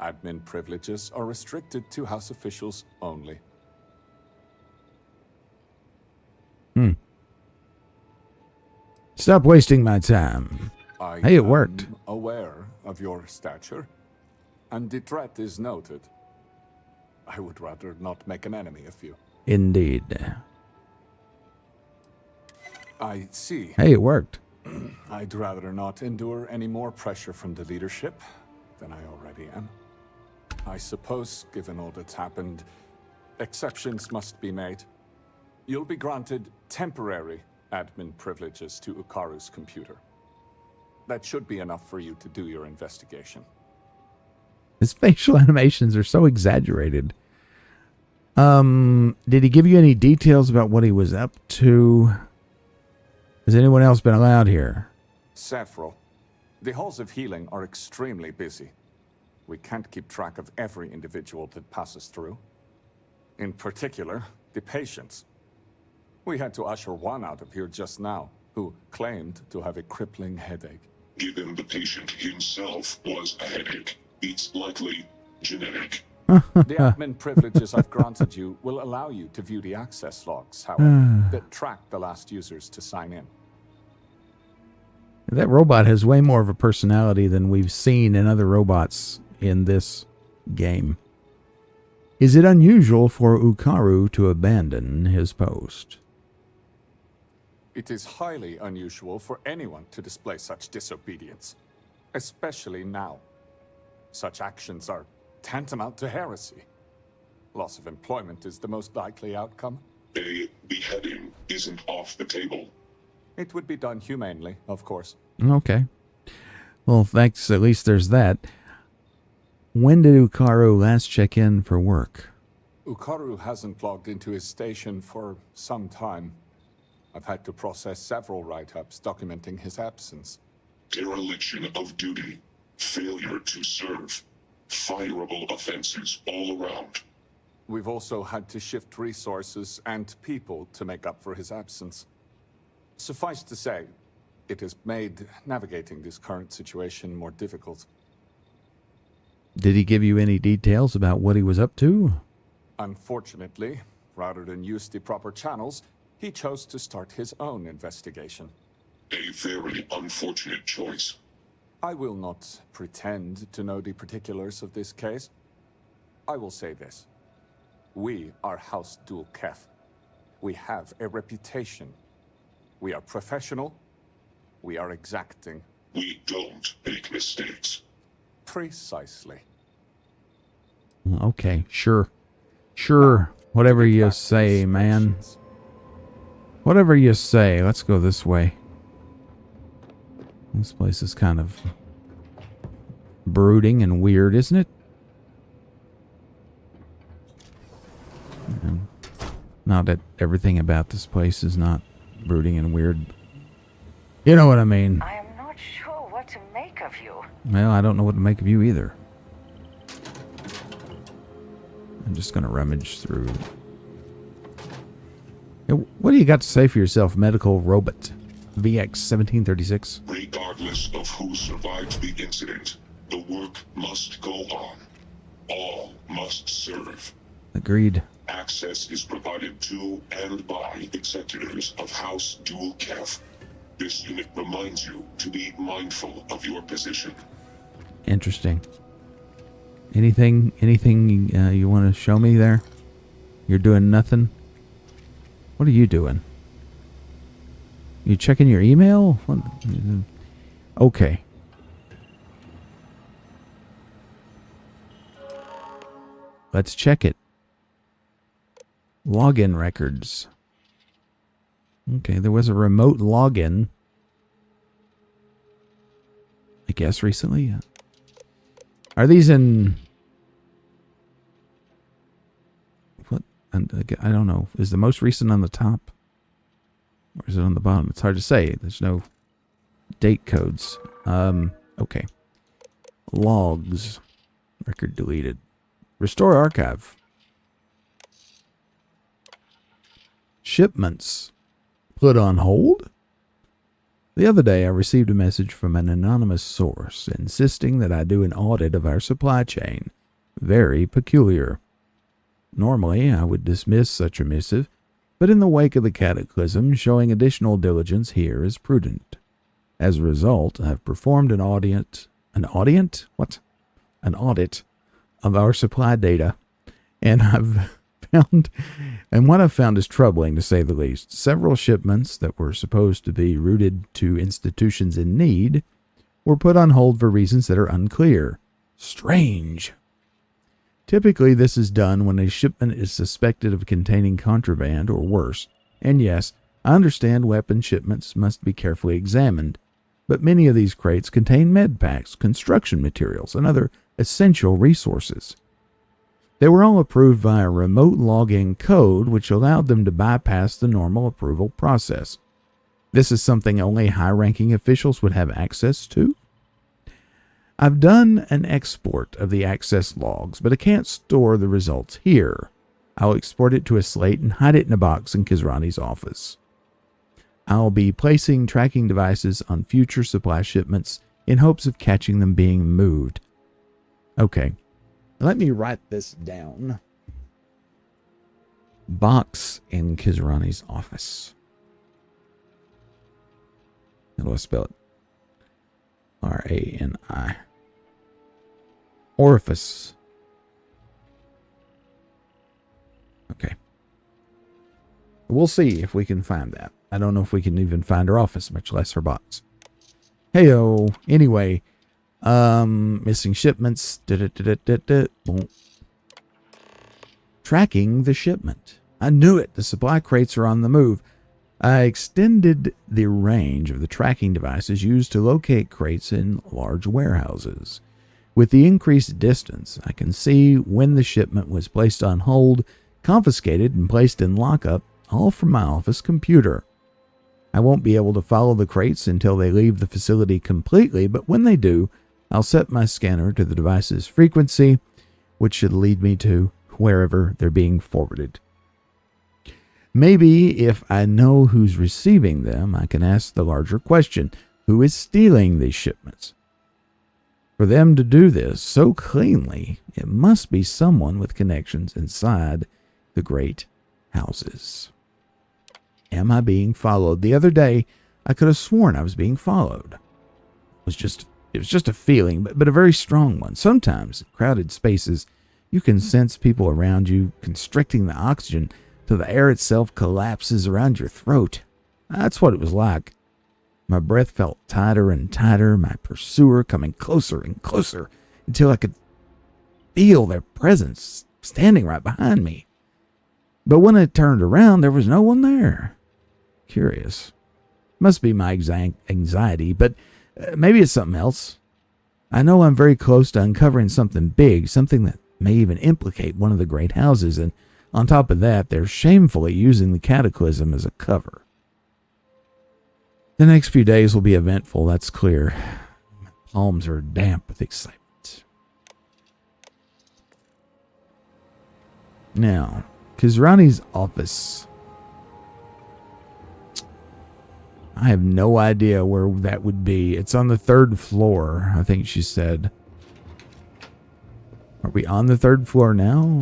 Admin privileges are restricted to House officials only. Stop wasting my time. Hey, it worked. I am aware of your stature, and the threat is noted. I would rather not make an enemy of you. Indeed. I see. Hey, it worked. I'd rather not endure any more pressure from the leadership than I already am. I suppose, given all that's happened, exceptions must be made. You'll be granted temporary admin privileges to Ukaru's computer. That should be enough for you to do your investigation. His facial animations are so exaggerated. Did he give you any details about what he was up to? Has anyone else been allowed here? Several. The halls of healing are extremely busy. We can't keep track of every individual that passes through. In particular, the patients. We had to usher one out of here just now, who claimed to have a crippling headache. Given the patient himself was a headache, it's likely genetic. The admin privileges I've granted you will allow you to view the access logs, however, that track the last users to sign in. That robot has way more of a personality than we've seen in other robots in this game. Is it unusual for Ukaru to abandon his post? It is highly unusual for anyone to display such disobedience, especially now. Such actions are tantamount to heresy. Loss of employment is the most likely outcome. A beheading isn't off the table. It would be done humanely, of course. Okay. Well, thanks. At least there's that. When did Ukaru last check in for work? Ukaru hasn't logged into his station for some time. I've had to process several write-ups documenting his absence. Dereliction of duty, failure to serve, fireable offenses all around. We've also had to shift resources and people to make up for his absence. Suffice to say, it has made navigating this current situation more difficult. Did he give you any details about what he was up to? Unfortunately, rather than use the proper channels, he chose to start his own investigation. A very unfortunate choice. I will not pretend to know the particulars of this case. I will say this. We are House Duel. We have a reputation. We are professional. We are exacting. We don't make mistakes. Precisely. Okay, sure. Sure. Whatever you say, man. Whatever you say. Let's go this way. This place is kind of brooding and weird, isn't it? Not that everything about this place is not brooding and weird. You know what I mean. I am not sure what to make of you. Well, I don't know what to make of you either. I'm just going to rummage through. Hey, what do you got to say for yourself, medical robot? VX-1736. Regardless of who survived the incident, the work must go on. All must serve. Agreed. Access is provided to and by executors of House Duel. This unit reminds you to be mindful of your position. Interesting. Anything you want to show me there? You're doing nothing? What are you doing? You checking your email? What? Okay. Let's check it. Login records. Okay, there was a remote login. I guess recently. Are these in... What? I don't know. Is the most recent on the top? Or is it on the bottom? It's hard to say. There's no date codes. Okay. Logs. Record deleted. Restore archive. Shipments. Put on hold? The other day I received a message from an anonymous source insisting that I do an audit of our supply chain. Very peculiar. Normally I would dismiss such a missive, but in the wake of the cataclysm, showing additional diligence here is prudent. As a result, I have performed an audit of our supply data, and what I've found is troubling, to say the least. Several shipments that were supposed to be routed to institutions in need were put on hold for reasons that are unclear. Strange. Typically, this is done when a shipment is suspected of containing contraband or worse. And yes, I understand weapon shipments must be carefully examined, but many of these crates contain med packs, construction materials, and other essential resources. They were all approved via remote login code, which allowed them to bypass the normal approval process. This is something only high-ranking officials would have access to. I've done an export of the access logs, but I can't store the results here. I'll export it to a slate and hide it in a box in Kizrani's office. I'll be placing tracking devices on future supply shipments in hopes of catching them being moved. Okay, let me write this down. Box in Kizrani's office. How do I spell it? R-A-N-I. Orifice. Okay. We'll see if we can find that. I don't know if we can even find her office, much less her box. Heyo. Anyway, missing shipments. Tracking the shipment. I knew it. The supply crates are on the move. I extended the range of the tracking devices used to locate crates in large warehouses. With the increased distance, I can see when the shipment was placed on hold, confiscated, and placed in lockup, all from my office computer. I won't be able to follow the crates until they leave the facility completely, but when they do, I'll set my scanner to the device's frequency, which should lead me to wherever they're being forwarded. Maybe if I know who's receiving them, I can ask the larger question, who is stealing these shipments? For them to do this so cleanly, it must be someone with connections inside the great houses. Am I being followed? The other day, I could have sworn I was being followed. It was just a feeling, but a very strong one. Sometimes, in crowded spaces, you can sense people around you constricting the oxygen till the air itself collapses around your throat. That's what it was like. My breath felt tighter and tighter, my pursuer coming closer and closer until I could feel their presence standing right behind me. But when I turned around, there was no one there. Curious. Must be my anxiety, but maybe it's something else. I know I'm very close to uncovering something big, something that may even implicate one of the great houses, and on top of that, they're shamefully using the cataclysm as a cover. The next few days will be eventful, that's clear. My palms are damp with excitement. Now, Kizrani's office. I have no idea where that would be. It's on the 3rd floor, I think she said. Are we on the 3rd floor now?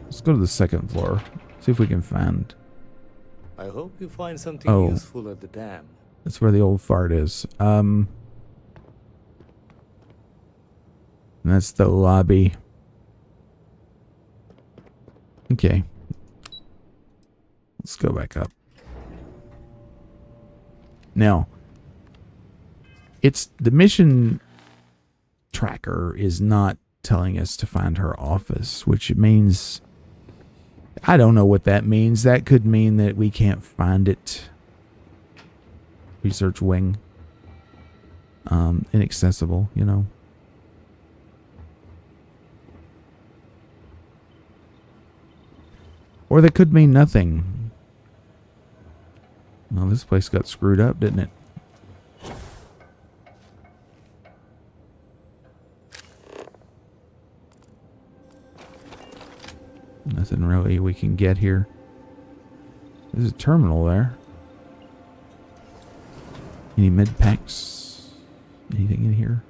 Let's go to the 2nd floor. See if we can find. I hope you find something useful at the dam. That's where the old fart is. And that's the lobby. Okay. Let's go back up. Now, it's the mission tracker is not telling us to find her office, which means I don't know what that means. That could mean that we can't find it. Research wing. Inaccessible, you know. Or that could mean nothing. Well, this place got screwed up, didn't it? Nothing really we can get here. There's a terminal there. Any med packs? Anything in here?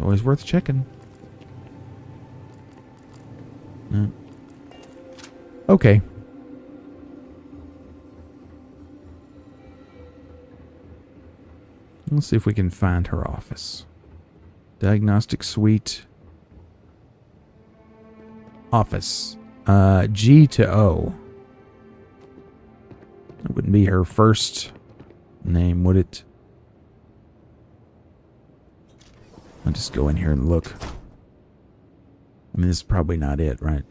Always worth checking. No. Okay. Let's see if we can find her office. Diagnostic suite. Office. G to O. That wouldn't be her first name, would it? I'll just go in here and look. I mean, this is probably not it, right?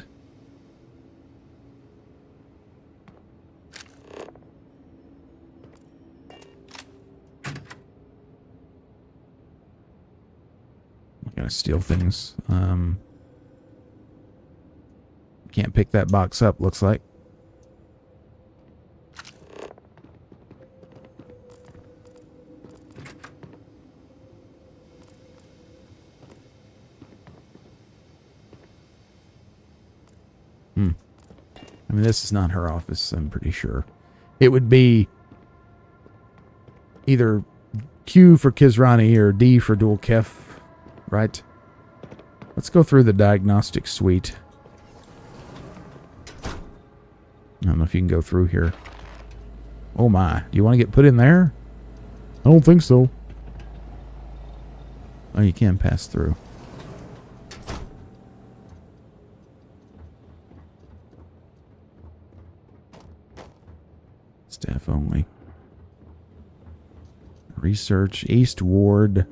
I'm gonna steal things. Can't pick that box up, looks like. I mean, this is not her office, I'm pretty sure. It would be either Q for Kizrani or D for Duel Kef, right? Let's go through the diagnostic suite. I don't know if you can go through here. Oh my, do you want to get put in there? I don't think so. Oh, you can pass through. Staff only. Research, East Ward.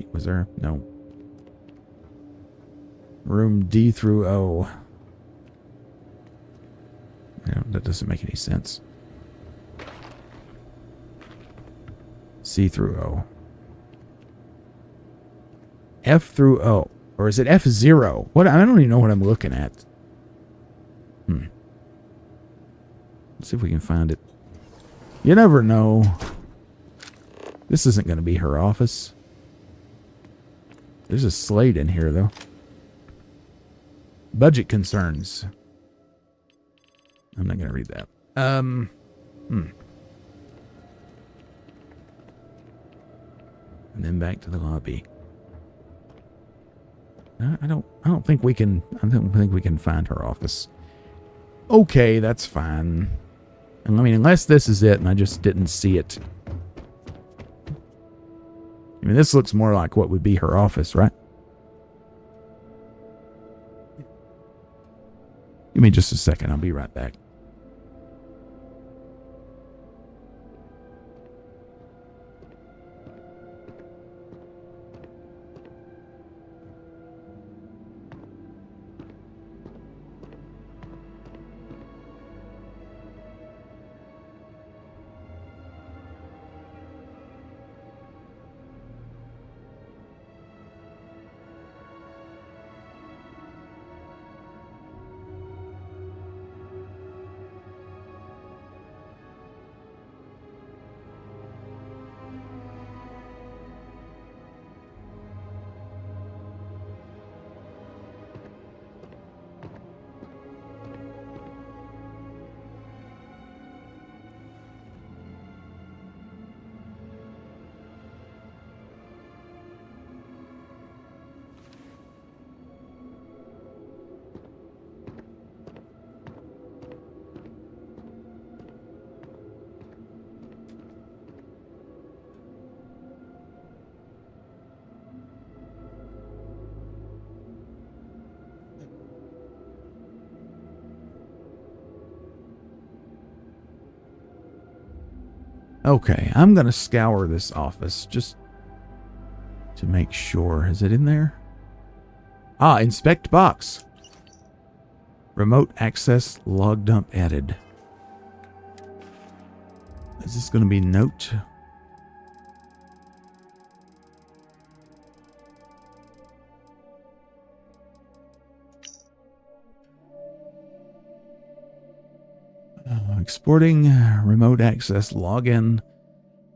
Wait, was there? No. Room D through O. No, that doesn't make any sense. C through O. F through O. Or is it F0? What? I don't even know what I'm looking at. Let's see if we can find it. You never know. This isn't going to be her office. There's a slate in here, though. Budget concerns. I'm not going to read that. And then back to the lobby. I don't think we can find her office. Okay, that's fine. And I mean, unless this is it and I just didn't see it. I mean, this looks more like what would be her office, right? Give me just a second. I'll be right back. Okay, I'm going to scour this office just to make sure. Is it in there? Ah, inspect box. Remote access log dump added. Is this going to be note? Exporting remote access login.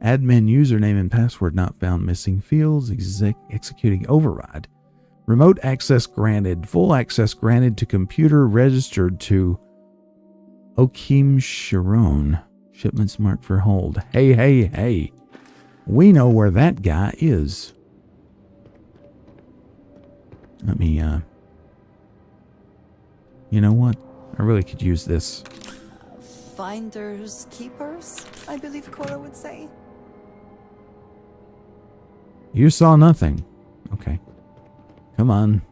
Admin username and password not found. Missing fields. Executing override. Remote access granted. Full access granted to computer registered to Okim Sharon. Shipments marked for hold. Hey. We know where that guy is. Let me, you know what? I really could use this. Finders keepers, I believe Cora would say. You saw nothing. Okay. Come on.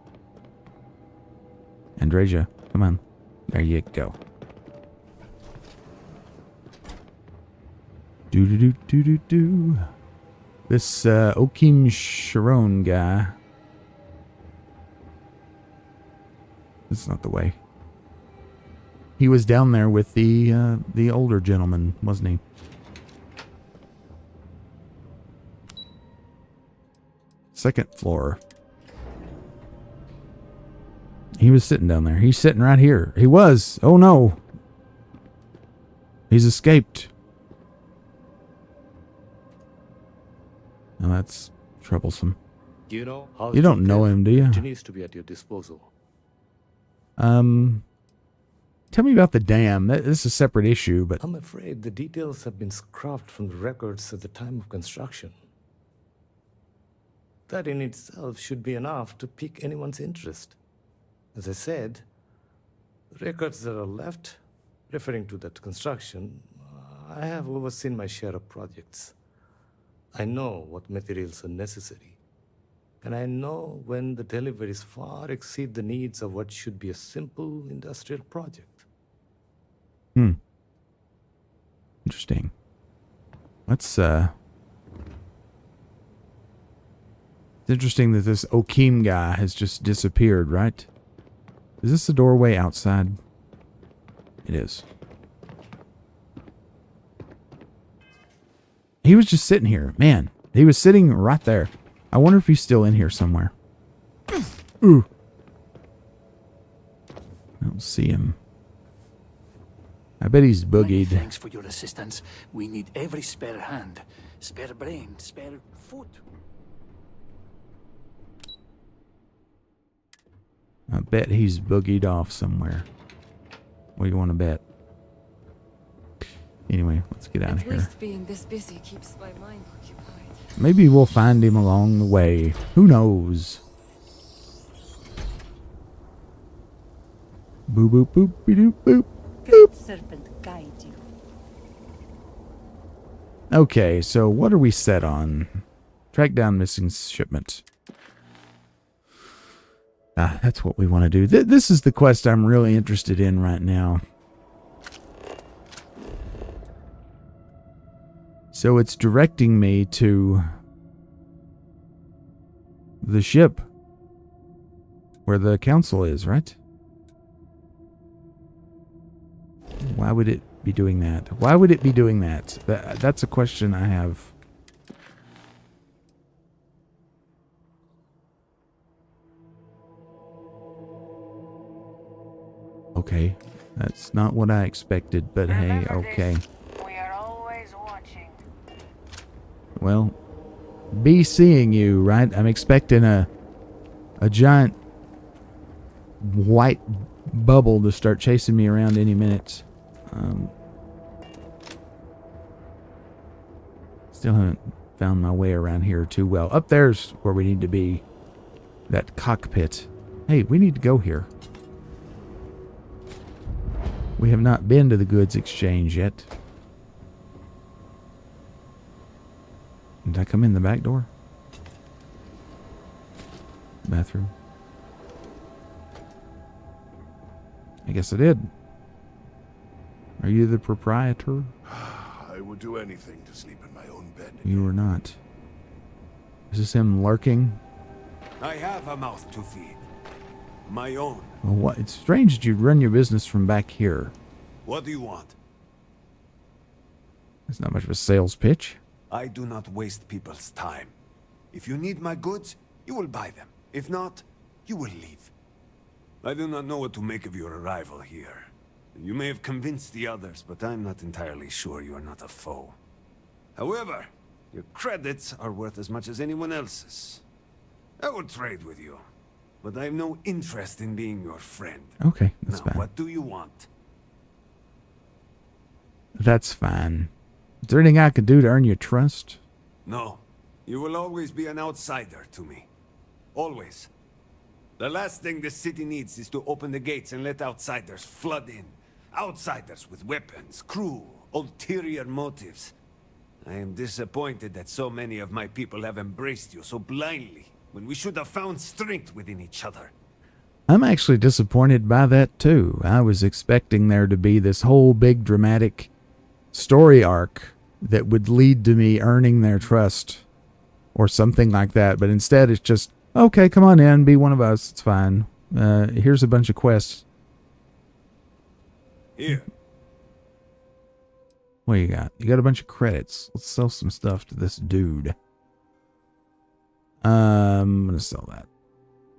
Andreja, come on. There you go. Do. This Okim Sharon guy. That's not the way. He was down there with the older gentleman, wasn't he? Second floor. He was sitting down there. He's sitting right here. He was. Oh no. He's escaped. Now that's troublesome. Do you know how you don't know him, do you? It needs to be at your disposal. Tell me about the dam. This is a separate issue, but I'm afraid the details have been scrubbed from the records at the time of construction. That in itself should be enough to pique anyone's interest. As I said, the records that are left referring to that construction, I have overseen my share of projects. I know what materials are necessary. And I know when the deliveries far exceed the needs of what should be a simple industrial project. Interesting. Let's It's interesting that this Okeem guy has just disappeared, right? Is this the doorway outside? It is. He was just sitting here. Man, he was sitting right there. I wonder if he's still in here somewhere. Ooh. I don't see him. I bet he's Many boogied. thanks for your assistance. We need every spare hand, spare brain, spare foot. I bet he's boogied off somewhere. What do you want to bet? Anyway, let's get out of here. At least being this busy keeps my mind occupied. Maybe we'll find him along the way. Who knows? Boop boop boop doop boop. Great serpent guide you. Okay, so what are we set on? Track down missing shipment. That's what we want to do. This is the quest I'm really interested in right now. So it's directing me to the ship where the council is, right? Why would it be doing that? Why would it be doing that? That's a question I have. Okay, that's not what I expected, but hey, okay. We are always watching. Well, be seeing you, right? I'm expecting a giant white bubble to start chasing me around any minute. Still haven't found my way around here too well. Up there's where we need to be. That cockpit. Hey, we need to go here. We have not been to the goods exchange yet. Did I come in the back door? Bathroom. I guess I did. Are you the proprietor? I would do anything to sleep in my own bed. You are not. Is this him lurking? I have a mouth to feed. My own. Well, what? It's strange that you'd run your business from back here. What do you want? It's not much of a sales pitch. I do not waste people's time. If you need my goods, you will buy them. If not, you will leave. I do not know what to make of your arrival here. You may have convinced the others, but I'm not entirely sure you are not a foe. However, your credits are worth as much as anyone else's. I will trade with you, but I have no interest in being your friend. Okay, that's now, fine. what do you want? That's fine. Is there anything I could do to earn your trust? No. You will always be an outsider to me. Always. The last thing this city needs is to open the gates and let outsiders flood in. Outsiders with weapons, crew, ulterior motives. I am disappointed that so many of my people have embraced you so blindly, when we should have found strength within each other. I'm actually disappointed by that too. I was expecting there to be this whole big dramatic story arc that would lead to me earning their trust or something like that, but instead it's just, okay, come on in, be one of us, it's fine. Here's a bunch of quests. Here. What do you got? You got a bunch of credits. Let's sell some stuff to this dude. I'm gonna sell that.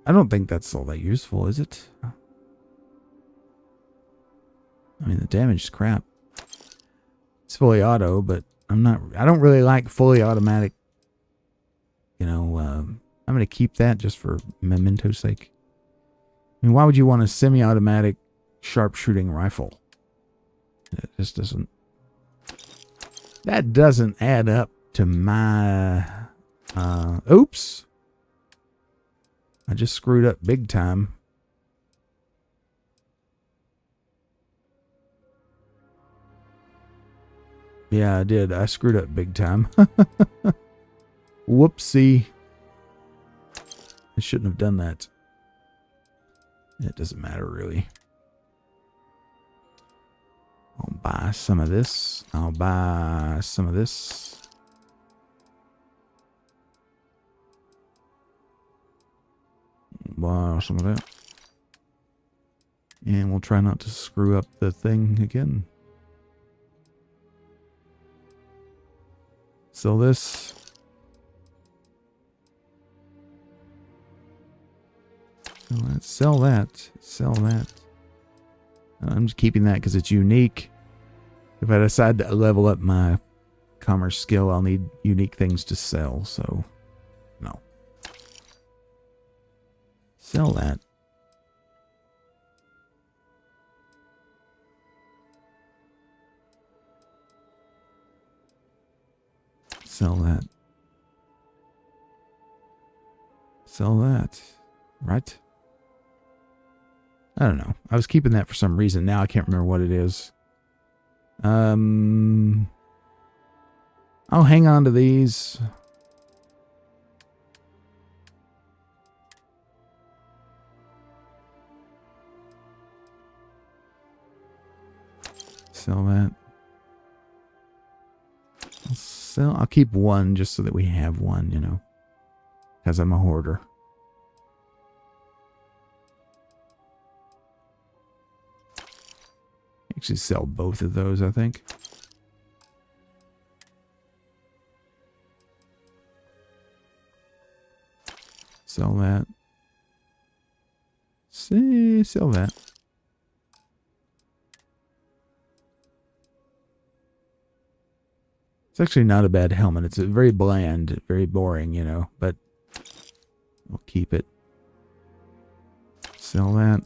I don't think that's all that useful, is it? I mean, the damage is crap. It's fully auto, but I don't really like fully automatic. You know, I'm gonna keep that just for memento's sake. I mean, why would you want a semi-automatic sharpshooting rifle? It just doesn't. That doesn't add up to my. Oops. I just screwed up big time. Yeah, I did. I screwed up big time. Whoopsie. I shouldn't have done that. It doesn't matter, really. I'll buy some of this. I'll buy some of this. some of that. And we'll try not to screw up the thing again. Sell this. Sell that. Sell that. I'm just keeping that because it's unique. If I decide to level up my commerce skill, I'll need unique things to sell, so no. Sell that. Sell that. Sell that. Right? I don't know. I was keeping that for some reason. Now I can't remember what it is. I'll hang on to these. Sell that. I'll keep one just so that we have one, you know. Because I'm a hoarder. Actually sell both of those, I think. Sell that. Sell that. It's actually not a bad helmet. It's a very bland, very boring, you know, but we'll keep it. Sell that.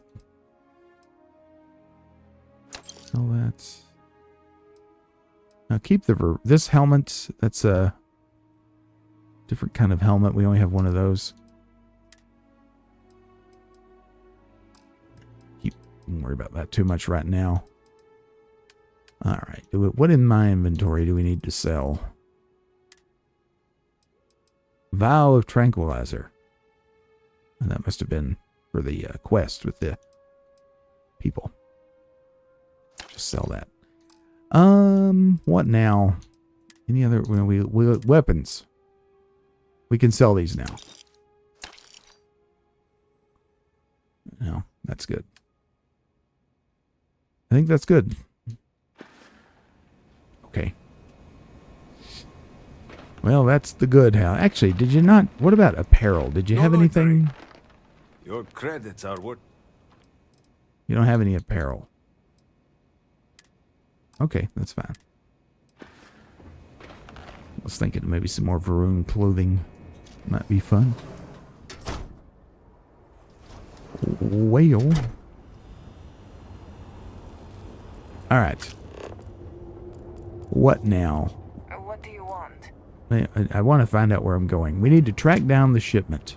Sell that. Now keep this helmet. That's a different kind of helmet. We only have one of those. Don't worry about that too much right now. Alright, what in my inventory do we need to sell? Vial of Tranquilizer. And that must have been for the quest with the people. Just sell that. What now? Any other weapons? We can sell these now. No, that's good. I think that's good. Okay. Well, that's the good. Actually, did you not? What about apparel? Did you have anything? Your credits are what? You don't have any apparel. Okay, that's fine. I was thinking maybe some more Varun clothing might be fun. Well. Alright. What now? What do you want? I want to find out where I'm going. We need to track down the shipment.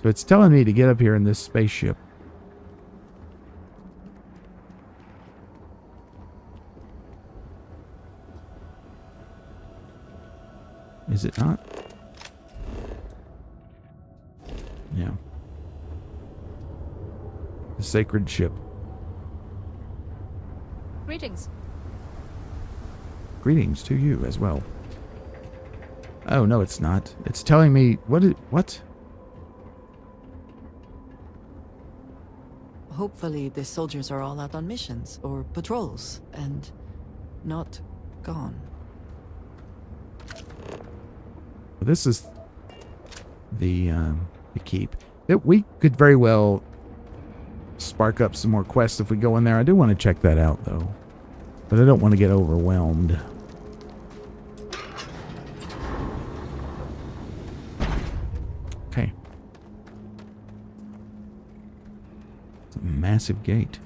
So it's telling me to get up here in this spaceship. Is it not? Yeah. The sacred ship. Greetings. Greetings to you as well. Oh, no, it's not. It's telling me... What? Hopefully the soldiers are all out on missions or patrols and not gone. This is the keep. We could very well spark up some more quests if we go in there. I do want to check that out, though. But I don't want to get overwhelmed. Okay. It's a massive gate.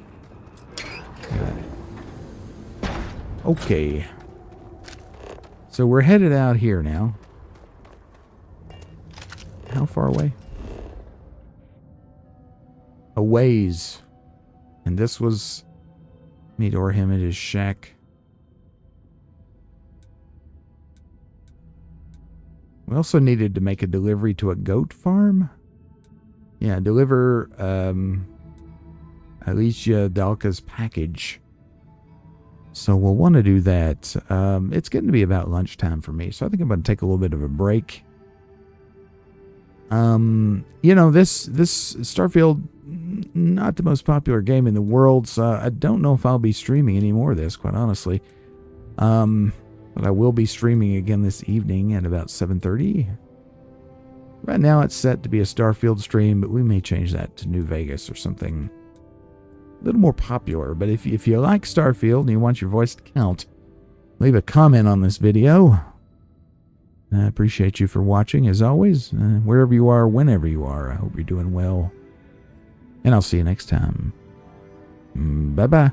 Okay. So we're headed out here now. How far away? A ways. And this was... Meet or him at his shack. We also needed to make a delivery to a goat farm. Yeah, deliver Alicia Dalka's package. So we'll want to do that. It's getting to be about lunchtime for me, so I think I'm going to take a little bit of a break. You know, this Starfield, not the most popular game in the world, so I don't know if I'll be streaming any more of this, quite honestly. But I will be streaming again this evening at about 7:30. Right now it's set to be a Starfield stream, but we may change that to New Vegas or something a little more popular. But if you like Starfield and you want your voice to count, leave a comment on this video. I appreciate you for watching, as always. Wherever you are, whenever you are, I hope you're doing well. And I'll see you next time. Bye-bye.